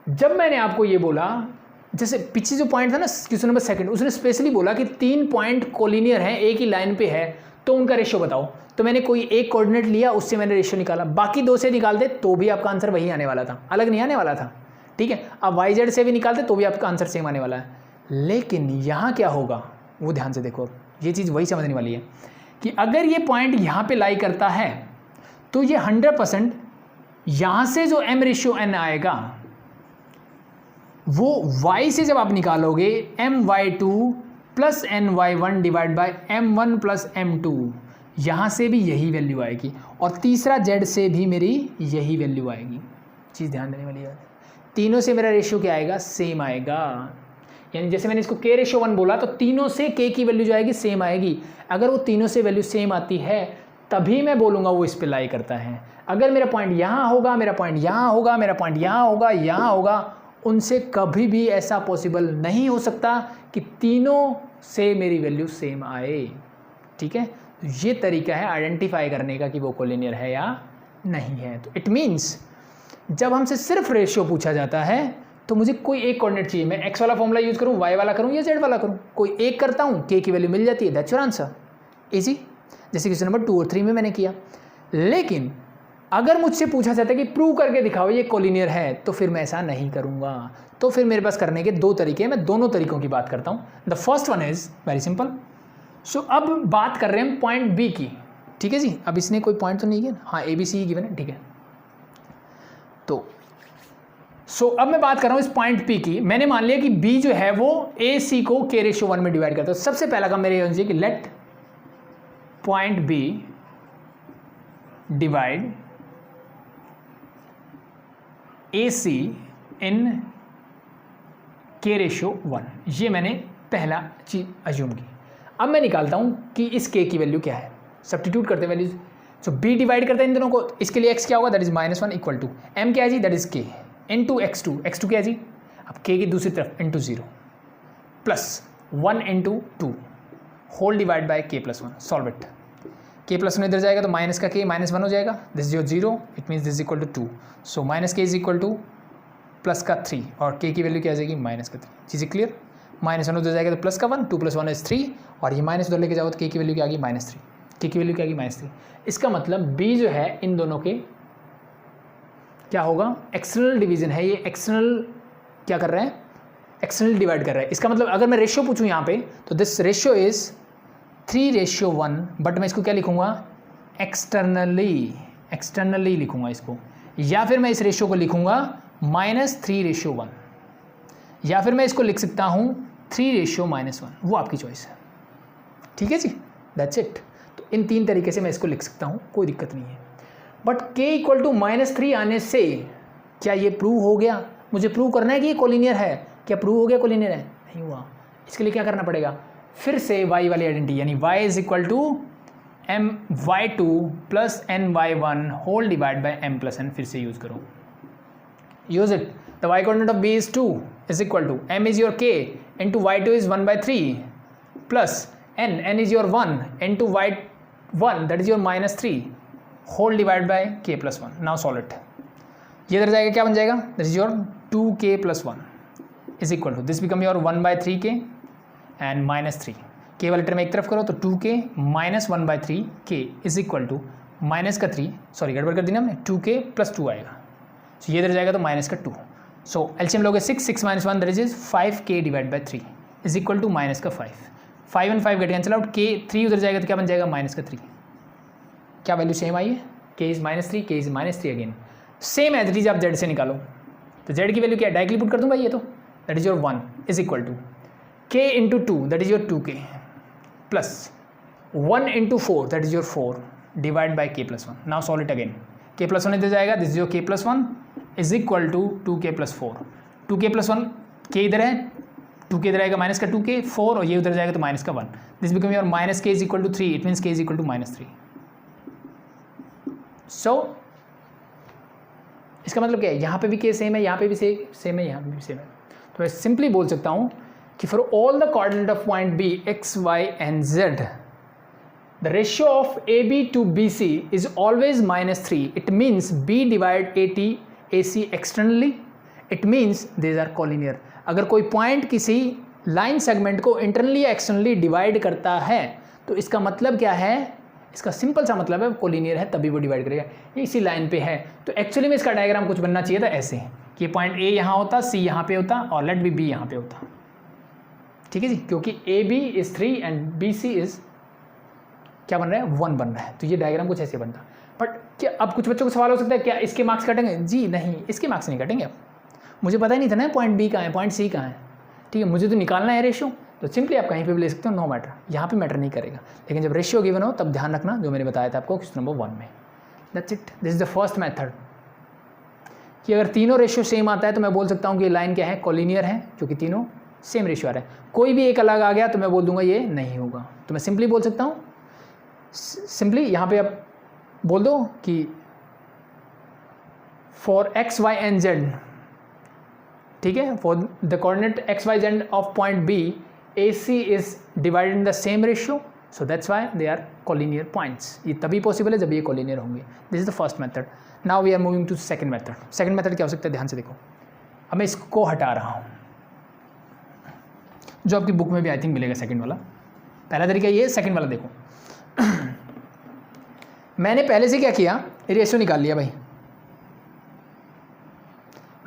जब मैंने आपको ये बोला, जैसे पीछे जो पॉइंट था ना क्वेश्चन नंबर 2, उसने स्पेशली बोला कि 3 पॉइंट कोलिनियर हैं, एक ही लाइन पे है, तो उनका रेशियो बताओ। तो मैंने कोई एक कोऑर्डिनेट लिया, उससे मैंने रेशियो निकाला, बाकी 2 से निकाल दे तो भी आपका आंसर वही आने वाला था, अलग नहीं आने वाला था, ठीक है। अब YZ से भी निकालते तो भी आपका आंसर सेम आने वाला है। लेकिन यहाँ क्या होगा वो ध्यान से देखो, ये चीज़ वही समझने वाली है कि अगर ये पॉइंट यहाँ पे लाई करता है तो ये 100% यहाँ से जो m/n आएगा वो y से जब आप निकालोगे my2 + ny1 divide by m1 + m2, यहाँ से भी यही वैल्यू आएगी, और तीसरा z से भी मेरी यही वैल्यू आएगी। चीज़ ध्यान देने वाली है, तीनों से मेरा रेशियो क्या आएगा? सेम आएगा। यानी जैसे मैंने इसको k/1 बोला तो तीनों से k की वैल्यू जो आएगी सेम आएगी। अगर वो तीनों से वैल्यू सेम आती है तभी मैं बोलूँगा वो इस पे लाई करता है। अगर मेरा पॉइंट यहाँ होगा, मेरा पॉइंट यहाँ होगा, मेरा पॉइंट यहाँ होगा, यहाँ होगा, उनसे कभी भी ऐसा पॉसिबल नहीं हो सकता कि तीनों से मेरी वैल्यू सेम आए, ठीक है। तो ये तरीका है आइडेंटिफाई करने का कि वो कोलिनियर है या नहीं है। तो इट मीन्स जब हमसे सिर्फ रेशियो पूछा जाता है तो मुझे कोई एक कोऑर्डिनेट चाहिए, मैं x वाला फॉर्मूला यूज़ करूँ, y वाला करूँ या z वाला करूँ, कोई एक करता हूँ, k की वैल्यू मिल जाती है, दैट्स योर आंसर, इजी। जैसे क्वेश्चन नंबर 2 और 3 में मैंने किया। लेकिन अगर मुझसे पूछा जाता है कि प्रूव करके दिखाओ ये कोलिनियर है, तो फिर मैं ऐसा नहीं करूँगा। तो फिर मेरे पास करने के 2 तरीके हैं, मैं दोनों तरीकों की बात करता हूँ। The first one is very simple. So अब बात कर रहे हैं पॉइंट बी की, ठीक है जी। अब इसने कोई पॉइंट तो नहीं किया, हाँ ABC ही गिवन है, ठीक है। तो अब मैं बात कर रहा हूँ इस पॉइंट P की। मैंने मान लिया कि B जो है वो AC को k/1 में डिवाइड करता है। सबसे पहला काम मेरे ये कि लेट पॉइंट बी डिवाइड ए सी इन के रेशियो 1, ये मैंने पहला चीज अज्यूम की। अब मैं निकालता हूं कि इस के की वैल्यू क्या है, सब्स्टिट्यूट करते हैं वैल्यूज। सो बी डिवाइड करते हैं इन दोनों को, इसके लिए x क्या होगा, that is -1 equal to m क्या है जी, that is k into x2, x2 क्या है जी, अब k की दूसरी तरफ into 0 plus 1 into 2 whole divide by k plus 1, solve it. k plus 1 इधर जाएगा तो माइनस का k -1 हो जाएगा, this is your 0, it means this is equal to 2, so minus k is equal to plus का 3 और k की value क्या आ जाएगी, माइनस का 3। चीज़ें क्लियर, -1 उधर जाएगा तो प्लस का 1, 2 + 1 इज 3 और ये माइनस उधर लेके जाओ तो k की वैल्यू क्या आ गई, -3, k की वैल्यू क्या आ गई, -3। इसका मतलब b जो है इन दोनों के क्या होगा, एक्सटर्नल डिवीजन है, ये एक्सटर्नल क्या कर रहा है, एक्सटर्नल डिवाइड कर रहा है। इसका मतलब अगर मैं रेशियो पूछूं यहाँ पे तो दिस रेशियो इज 3:1, बट मैं इसको क्या लिखूंगा, एक्सटर्नली लिखूंगा इसको, या फिर मैं इस रेशियो को लिखूंगा -3:1, या फिर मैं इसको लिख सकता हूँ 3:-1, वो आपकी चॉइस है। ठीक है जी, दैट्स इट। तो इन 3 तरीके से मैं इसको लिख सकता हूँ, कोई दिक्कत नहीं है। बट k इक्वल टू -3 आने से क्या ये प्रूव हो गया, मुझे प्रूव करना है कि ये कोलिनियर है, क्या प्रूव हो गया कोलिनियर है, नहीं हुआ। इसके लिए क्या करना पड़ेगा, फिर से y वाली आइडेंटिटी, यानी y is equal to my2 plus ny1 whole divide by m plus n, फिर से यूज़ करो, use it. The y coordinate of b is 2 is equal to m is your k into y2 is 1/3 plus n is your 1 into y1 that is your -3 whole divided by k plus 1. Now solve it. ये इधर जाएगा, क्या बन जाएगा, that is your 2k plus 1 is equal to this become your 1/3k and -3. k वाले term एक तरफ करो तो 2k minus 1/3k is equal to minus का 3, सॉरी गड़बड़ कर दी ना हमने, 2k plus 2 आएगा, so ये इधर जाएगा तो माइनस का 2, सो एलसीएम लोगे 6 - 1 that is 5k divide by 3 is equal to minus का 5 and 5 get cancel out, k 3 उधर जाएगा तो क्या बन जाएगा, माइनस का 3। क्या वैल्यू सेम आई है, k is -3, k is -3 again, same as it is. आप z से निकालो तो z की वैल्यू क्या है, डायरेक्टली पुट कर दूँ भाई, ये तो that is your 1 is equal to k into 2 that is your 2k plus 1 into 4 that is your 4 divide by k plus 1। Now solve it again, k plus 1 इधर जाएगा, this is your k plus 1 is equal to 2k plus 4, 2k plus 1 k इधर है, 2k इधर आएगा minus का 2k 4 और ये उधर जाएगा तो माइनस का 1, this become your -k is equal to 3, it means k is equal to -3। So इसका मतलब क्या है, यहाँ पे भी k सेम है, यहाँ पे भी सेम है, यहाँ पे भी सेम है, तो मैं सिंपली बोल सकता हूँ कि for all the coordinate of point b x, y and z the ratio of AB to BC is always -3. It means B divide AC externally. It means these are collinear. अगर कोई point किसी line segment को internally या externally divide करता है तो इसका मतलब क्या है, इसका सिंपल सा मतलब है कोलिनियर है, तभी वो डिवाइड करेगा। ये इसी लाइन पे है, तो एक्चुअली में इसका डायग्राम कुछ बनना चाहिए था ऐसे कि पॉइंट ए यहाँ होता, सी यहाँ पे होता और लेट बी बी यहाँ पे होता। ठीक है जी, क्योंकि A B is 3 and B C is क्या बन रहा है, 1 बन रहा है, तो ये डायग्राम कुछ ऐसे बनता। बट क्या अब कुछ बच्चों को सवाल हो सकता है, क्या इसके मार्क्स कटेंगे, जी नहीं, इसके मार्क्स नहीं कटेंगे। अब मुझे पता ही नहीं था ना पॉइंट बी कहाँ है, पॉइंट सी कहाँ है, ठीक है, मुझे तो निकालना है रेशियो, तो सिंपली आप कहीं पे भी ले सकते हो, नो मैटर, यहाँ पे मैटर नहीं करेगा। लेकिन जब रेशियो गिवन हो तब ध्यान रखना, जो मैंने बताया था आपको क्वेश्चन नंबर 1 में। That's it, this is the first method कि अगर तीनों रेशियो सेम आता है तो मैं बोल सकता हूँ कि लाइन क्या है, कोलिनियर है, क्योंकि तीनों सेम रेशियो आ रहा है। कोई भी एक अलग आ गया तो मैं बोल दूंगा ये नहीं होगा, तो मैं सिंपली बोल सकता हूँ, सिंपली यहाँ पे आप बोल दो कि for X Y and Z, ठीक है, for the coordinate X Y Z of point B A C is divided in the same ratio, so that's why they are collinear points. ये तभी पॉसिबल है जब ये कोलिनियर होंगे। This is the first method. Now we are moving to second method. Second method क्या हो सकता है, ध्यान से देखो। अब मैं इसको हटा रहा हूँ, जो आपकी बुक में भी आई थिंक मिलेगा सेकंड वाला। पहला तरीका ये, सेकंड वाला देखो। मैंने पहले से क्या किया, ये रेशियो निकाल लिया भाई,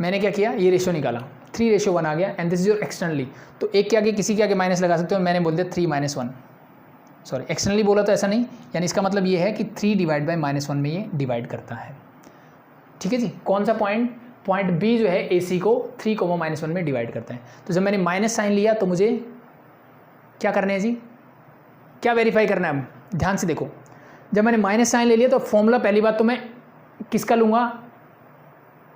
मैंने क्या किया, ये रेशियो निकाला, 3:1 आ गया and this is your externally. तो एक के आगे किसी के आगे माइनस लगा सकते हो, मैंने बोल दिया 3 - 1, सॉरी एक्सटर्नली बोला तो ऐसा नहीं, यानी इसका मतलब ये है कि 3 डिवाइड बाई -1 में ये डिवाइड करता है। ठीक है जी, कौन सा पॉइंट, पॉइंट बी जो है ए सी को 3, -1 में डिवाइड करता है। तो जब मैंने माइनस साइन लिया तो मुझे क्या करना है जी, क्या वेरीफाई करना है, ध्यान से देखो, जब मैंने माइनस साइन ले लिया तो फॉर्मूला पहली बात तो मैं किसका लूँगा,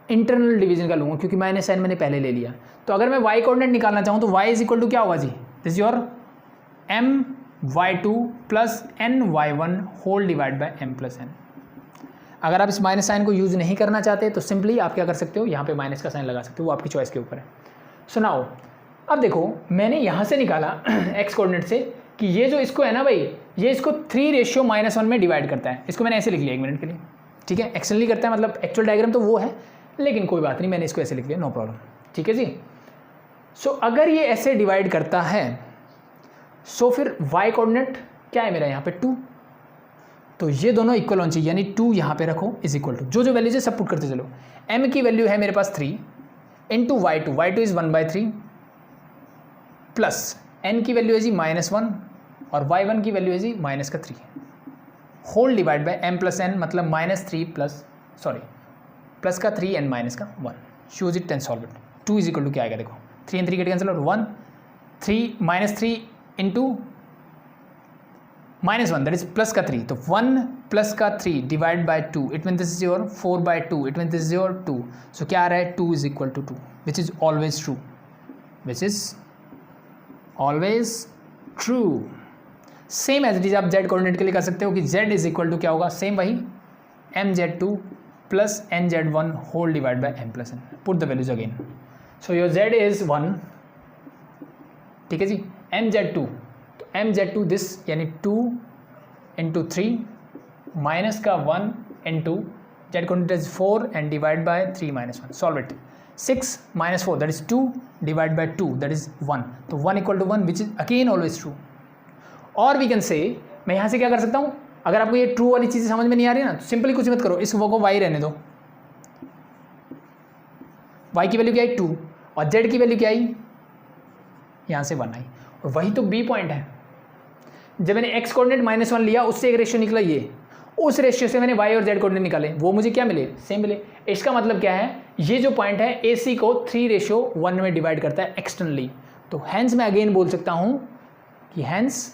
इंटरनल डिवीजन का लूँगा, क्योंकि माइनस साइन मैंने पहले ले लिया। तो अगर मैं वाई कोऑर्डिनेट निकालना चाहूँ तो वाई इज इक्वल टू क्या होगा जी, this your my2 plus ny1 whole divide by m plus n। अगर आप इस माइनस साइन को यूज़ नहीं करना चाहते तो सिंपली आप क्या कर सकते हो, यहाँ पे माइनस का साइन लगा सकते हो, वो आपकी चॉइस के ऊपर है। सुनाओ, अब देखो मैंने यहाँ से निकाला x कोऑर्डिनेट से कि ये जो इसको है ना भाई, ये इसको 3:-1 में डिवाइड करता है। इसको मैंने ऐसे लिख लिया 1 मिनट के लिए, ठीक है, एक्सटर्नली करता है, मतलब एक्चुअल डायग्राम तो वो है, लेकिन कोई बात नहीं, मैंने इसको ऐसे लिख लिया, नो प्रॉब्लम, ठीक है जी। सो अगर ये ऐसे डिवाइड करता है सो फिर y कोऑर्डिनेट क्या है मेरा यहाँ पे 2, तो ये दोनों इक्वल होना चाहिए, यानी 2 यहाँ पे रखो इज इक्वल टू जो वैल्यूज है सब पुट करते चलो। m की वैल्यू है मेरे पास 3 into y2 is 1/3 plus n की वैल्यू है जी -1 और y1 की वैल्यू है जी -3 whole divide by m plus n, मतलब प्लस का 3 n माइनस का 1, choose it and solve it. 2 is equal to क्या आएगा देखो, 3 and 3 गेट कैंसिल और 1, 3 -3 इंटू -1 दैट इज प्लस का 3, तो 1 प्लस का 3 divide by 2, it mean this is your 4/2, it mean this is your 2। So क्या आ रहा है, 2 is equal to 2, which is always true, which is always true. Same as it is आप z coordinate के लिए कर सकते हो कि z इज इक्वल टू क्या होगा, सेम वही mz2 plus nz1 whole divide by m plus n। Put the values again, so your z is 1, ठीक है जी, mz2, तो mz2 दिस यानी 2 इंटू 3 माइनस का 1 into z coordinate is 4 and divide by 3 -1, solve it. 6 - 4 that is 2 divide by 2 that is 1, तो 1 equal to 1 which is again always true. और we can say, मैं यहाँ से क्या कर सकता हूँ, अगर आपको ये ट्रू वाली चीज़ें समझ में नहीं आ रही ना तो सिंपली कुछ मत करो, इस वो को y रहने दो, y की वैल्यू क्या आई 2 और z की वैल्यू क्या आई, यहाँ से 1 आई, और वही तो b पॉइंट है। जब मैंने x कोऑर्डिनेट -1 लिया उससे एक रेशियो निकला, ये उस रेशियो से मैंने y और z कोऑर्डिनेट निकाले, वो मुझे क्या मिले, सेम मिले। इसका मतलब क्या है, ये जो पॉइंट है AC को 3:1 में डिवाइड करता है एक्सटर्नली, तो हैंस मैं अगेन बोल सकता हूँ कि hence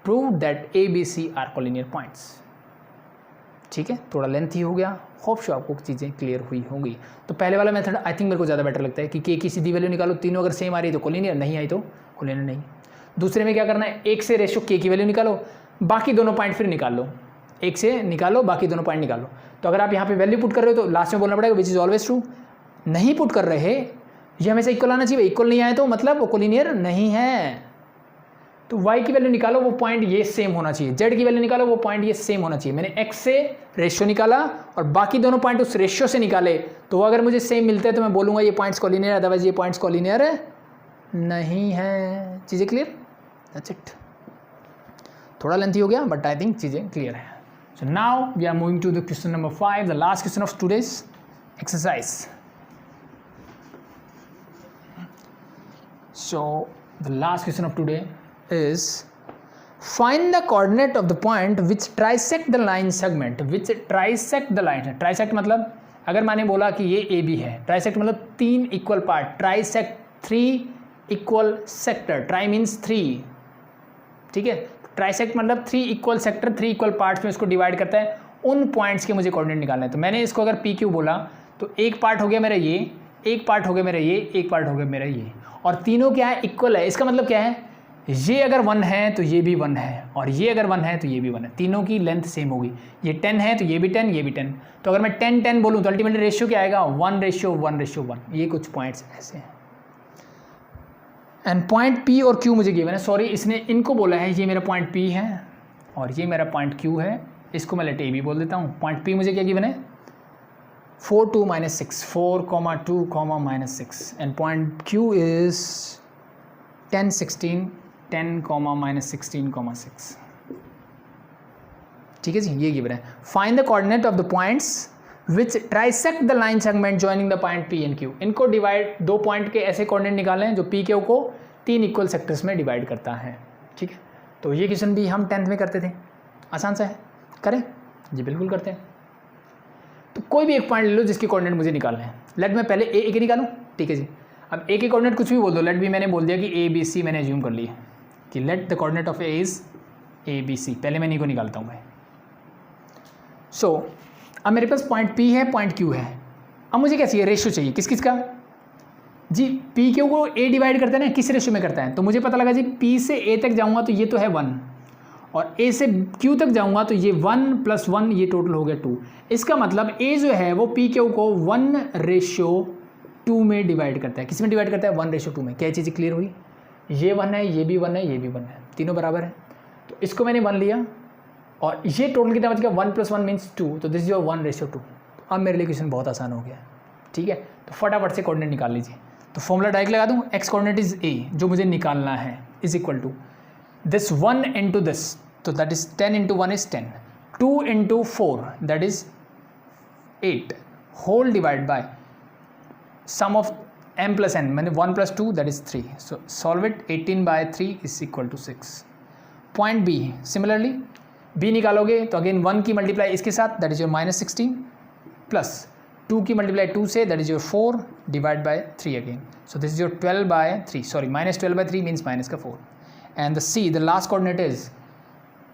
prove that ABC are collinear points. ठीक है, थोड़ा लेंथी हो गया, होप शो आपको चीज़ें क्लियर हुई होंगी। तो पहले वाला मेथड आई थिंक मेरे को ज़्यादा बेटर लगता है कि k की सीधी वैल्यू निकालो, तीनों अगर सेम आ रही है तो कोलिनियर, नहीं आई तो कोलिनियर नहीं। दूसरे में क्या करना है, 1 से रेशियो k की वैल्यू निकालो, बाकी दोनों पॉइंट फिर निकाल लो, 1 से निकालो बाकी दोनों पॉइंट निकालो। तो अगर आप यहाँ पे वैल्यू पुट कर रहे हो तो लास्ट में बोलना पड़ेगा विच इज़ ऑलवेज ट्रू। नहीं पुट कर रहे, ये हमेशा इक्वल आना चाहिए, इक्वल नहीं आए तो मतलब वो कोलिनियर नहीं है। तो y की वैल्यू निकालो, वो पॉइंट ये सेम होना चाहिए, z की वैल्यू निकालो, वो पॉइंट ये सेम होना चाहिए। मैंने x से रेशियो निकाला और बाकी दोनों पॉइंट उस रेशियो से निकाले, तो अगर मुझे सेम मिलते हैं तो मैं बोलूँगा ये पॉइंट्स कोलिनियर, अदरवाइज ये पॉइंट्स कोलिनियर नहीं है। चीज़ें क्लियर, दैट्स इट। थोड़ा लेंथी हो गया बट आई थिंक चीज़ें क्लियर है। So now we are moving to the question number 5, the last question of today's exercise. So the last question of today is find the coordinate of the point which trisect the line segment, which trisect the line। trisect मतलब अगर मैंने बोला कि ये AB है, trisect मतलब 3 equal part, trisect 3 equal sector, try means 3, ठीक है। ट्राइसेक्ट मतलब 3 इक्वल सेक्टर, 3 इक्वल पार्ट्स में इसको डिवाइड करता है, उन पॉइंट्स के मुझे कोऑर्डिनेट निकालना है। तो मैंने इसको अगर PQ बोला तो एक पार्ट हो गया मेरा ये, एक पार्ट हो गया मेरा ये, एक पार्ट हो गया मेरा ये, और तीनों क्या है, इक्वल है। इसका मतलब क्या है, ये अगर 1 है तो ये भी 1 है, और ये अगर 1 है तो ये भी 1 है, तीनों की लेंथ सेम होगी। ये 10 है तो ये भी 10, ये भी 10। तो अगर मैं 10-10 बोलूँ तो अल्टीमेटली रेशियो क्या आएगा, 1:1:1। ये कुछ पॉइंट्स ऐसे हैं। एंड पॉइंट P और Q मुझे गिवन है, सॉरी इसने इनको बोला है, ये मेरा पॉइंट P है और ये मेरा पॉइंट Q है, इसको मैं लेट AB बोल देता हूँ। पॉइंट P मुझे क्या गिवन है, 4, 2, -6, 4, 2, -6, and point Q is 10, 16, 10, -16, 6। ठीक है जी, ये गिवन है। Find the coordinate of the points which trisect the line segment joining the point P and Q। इनको डिवाइड, 2 पॉइंट के ऐसे कोऑर्डिनेट निकाले हैं जो P Q को 3 इक्वल सेक्टर्स में डिवाइड करता है। ठीक है, तो ये क्वेश्चन भी हम 10th में करते थे, आसान सा है, करें जी, बिल्कुल करते हैं। तो कोई भी एक पॉइंट ले लो जिसके कोऑर्डिनेट मुझे निकालने हैं। लेट मैं पहले ए के निकालूं, ठीक है जी। अब ए के कोऑर्डिनेट कुछ भी बोल दो, लेट भी मैंने बोल दिया कि ABC मैंने एज्यूम कर लिया कि let the coordinate of A is ABC, पहले मैं इन्हीं को निकालता हूँ भाई। सो अब मेरे पास पॉइंट P है, पॉइंट Q है। अब मुझे क्या चाहिए, रेशियो चाहिए, किस किस का जी, PQ को A डिवाइड करता है ना, किस रेशियो में करता है, तो मुझे पता लगा जी P से A तक जाऊँगा तो ये तो है 1, और A से Q तक जाऊँगा तो ये 1 + 1, ये टोटल हो गया 2। इसका मतलब A जो है वो PQ को 1:2 में डिवाइड करता है। किस में डिवाइड करता है, 1:2 में। क्या चीज़ें क्लियर हुई, ये 1 है, ये भी 1 है, ये भी 1 है, तीनों बराबर है। तो इसको मैंने 1 लिया और ये टोटल कितना बच गया, 1 + 1 मीन्स 2, तो दिस इज योर 1:2। अब मेरे लिए क्वेश्चन बहुत आसान हो गया, ठीक है। तो फटाफट से कोऑर्डिनेट निकाल लीजिए। तो फॉर्मूला डायरेक्ट लगा दूँ, एक्स कोऑर्डिनेट इज A, जो मुझे निकालना है, is equal to this 1 × this, तो that is 10 × 1 is 10, 2 × 4 that is 8, whole divide by sum of m + n, मैंने 1 + 2 that is 3, so solve it, 18/3 is equal to 6। Point B, similarly B निकालोगे तो again 1 की multiply इसके साथ, that is your -16, plus 2 की multiply 2 से, that is your 4 divide by 3 again, so this is your 12/3, sorry -12/3 means minus का 4। And the C, the last coordinate is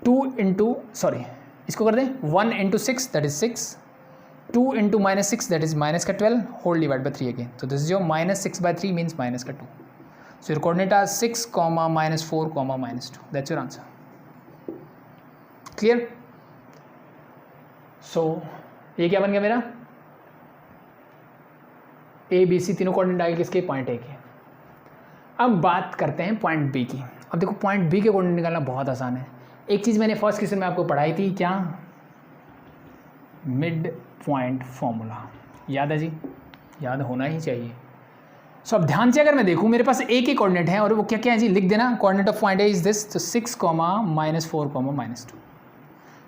2 × sorry इसको कर दें 1 × 6 that is 6, 2 × -6 that is minus का 12, whole divide by 3 again, तो this is your -6/3 means minus का 2। So your coordinate are 6, -4, -2, that's your answer. Clear. सो ये क्या बन गया मेरा, ABC तीनों कोऑर्डिनेट आए किसके, पॉइंट A के। अब बात करते हैं पॉइंट B की। अब देखो पॉइंट B के कोऑर्डिनेट निकालना बहुत आसान है। एक चीज़ मैंने फर्स्ट क्वेश्चन में आपको पढ़ाई थी, क्या, मिड पॉइंट फॉर्मूला, याद है जी, याद होना ही चाहिए। सो अब ध्यान से अगर मैं देखूँ, मेरे पास A के कोऑर्डिनेट हैं और वो क्या क्या है जी, लिख देना, coordinate of point A is this, तो 6, -4, -2।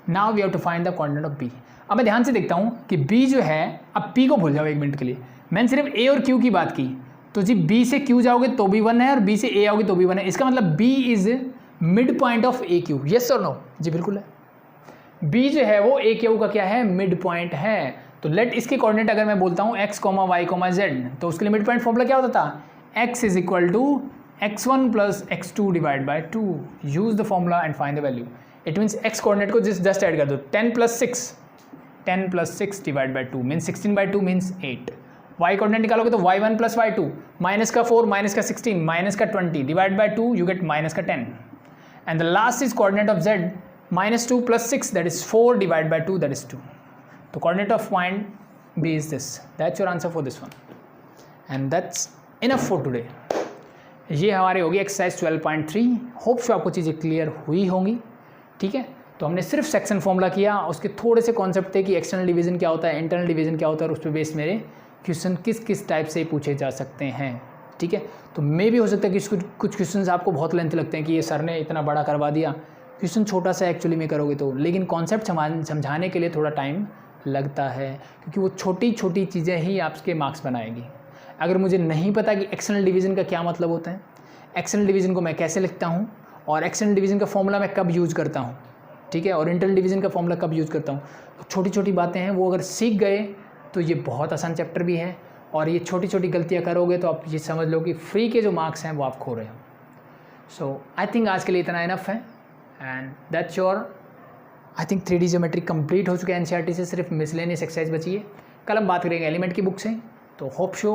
Now we have to find the coordinate of B। अब मैं ध्यान से देखता हूँ कि B जो है, अब P को भूल जाओ एक मिनट के लिए, मैंने सिर्फ A और Q की बात की, तो जी B से Q जाओगे तो भी 1 है और B से A आओगे तो भी 1 है। इसका मतलब B is mid point of AQ, yes और नो, जी बिल्कुल है। B जो है वो AQ का क्या है, मिड पॉइंट है। तो लेट इसके कोऑर्डिनेट अगर मैं बोलता हूँ x, y, z, तो उसके लिए मिड पॉइंट फॉर्मूला क्या होता था, x is equal to x1 + x2 divide by 2, use the formula and find the value. It means x coordinate को जस्ट ऐड कर दो, 10 + 6 divide by 2 means 16/2 means 8। y coordinate निकालोगे तो y1 + y2, -4, -16, -20 divide by 2, you get -10। And the last is coordinate of z, -2 + 6 that is 4 divide by 2 that is 2। तो coordinate of point B is this, that's your answer for this one, and that's enough for today. ये हमारी होगी exercise 12.3। Hope so आपको चीज़ें clear हुई होंगी, ठीक है। तो हमने सिर्फ सेक्शन फॉर्मूला किया, उसके थोड़े से कॉन्सेप्ट थे कि एक्सटर्नल डिवीजन क्या होता है, इंटरनल डिवीजन क्या होता है, और उस पर बेस मेरे क्वेश्चन किस किस टाइप से पूछे जा सकते हैं, ठीक है। तो मे भी हो सकता है कि कुछ क्वेश्चन आपको बहुत लेंथ लगते हैं कि ये सर ने इतना बड़ा करवा दिया, क्वेश्चन छोटा सा एक्चुअली में करोगे तो, लेकिन कॉन्सेप्ट समझाने के लिए थोड़ा टाइम लगता है, क्योंकि वो छोटी छोटी चीज़ें ही आपके मार्क्स बनाएगी। अगर मुझे नहीं पता कि एक्सटर्नल डिवीज़न का क्या मतलब होता है, एक्सटर्नल डिवीज़न को मैं कैसे लिखता हूँ, और एक्सटर्नल डिवीज़न का फॉर्मूला मैं कब यूज़ करता हूँ, ठीक है, और इंटरनल डिवीज़न का फॉर्मूला कब यूज़ करता हूँ, तो छोटी छोटी बातें हैं, वो अगर सीख गए तो ये बहुत आसान चैप्टर भी है, और ये छोटी छोटी गलतियाँ करोगे तो आप ये समझ लो कि फ्री के जो मार्क्स हैं वो आप खो रहे हो। सो आई थिंक आज के लिए इतना इनफ है, and that's your, I think 3D geometry complete हो चुका है NCERT से, सिर्फ मिसलेनियस एक्सरसाइज बची है। कल हम बात करेंगे एलिमेंट की बुक से। तो होप शो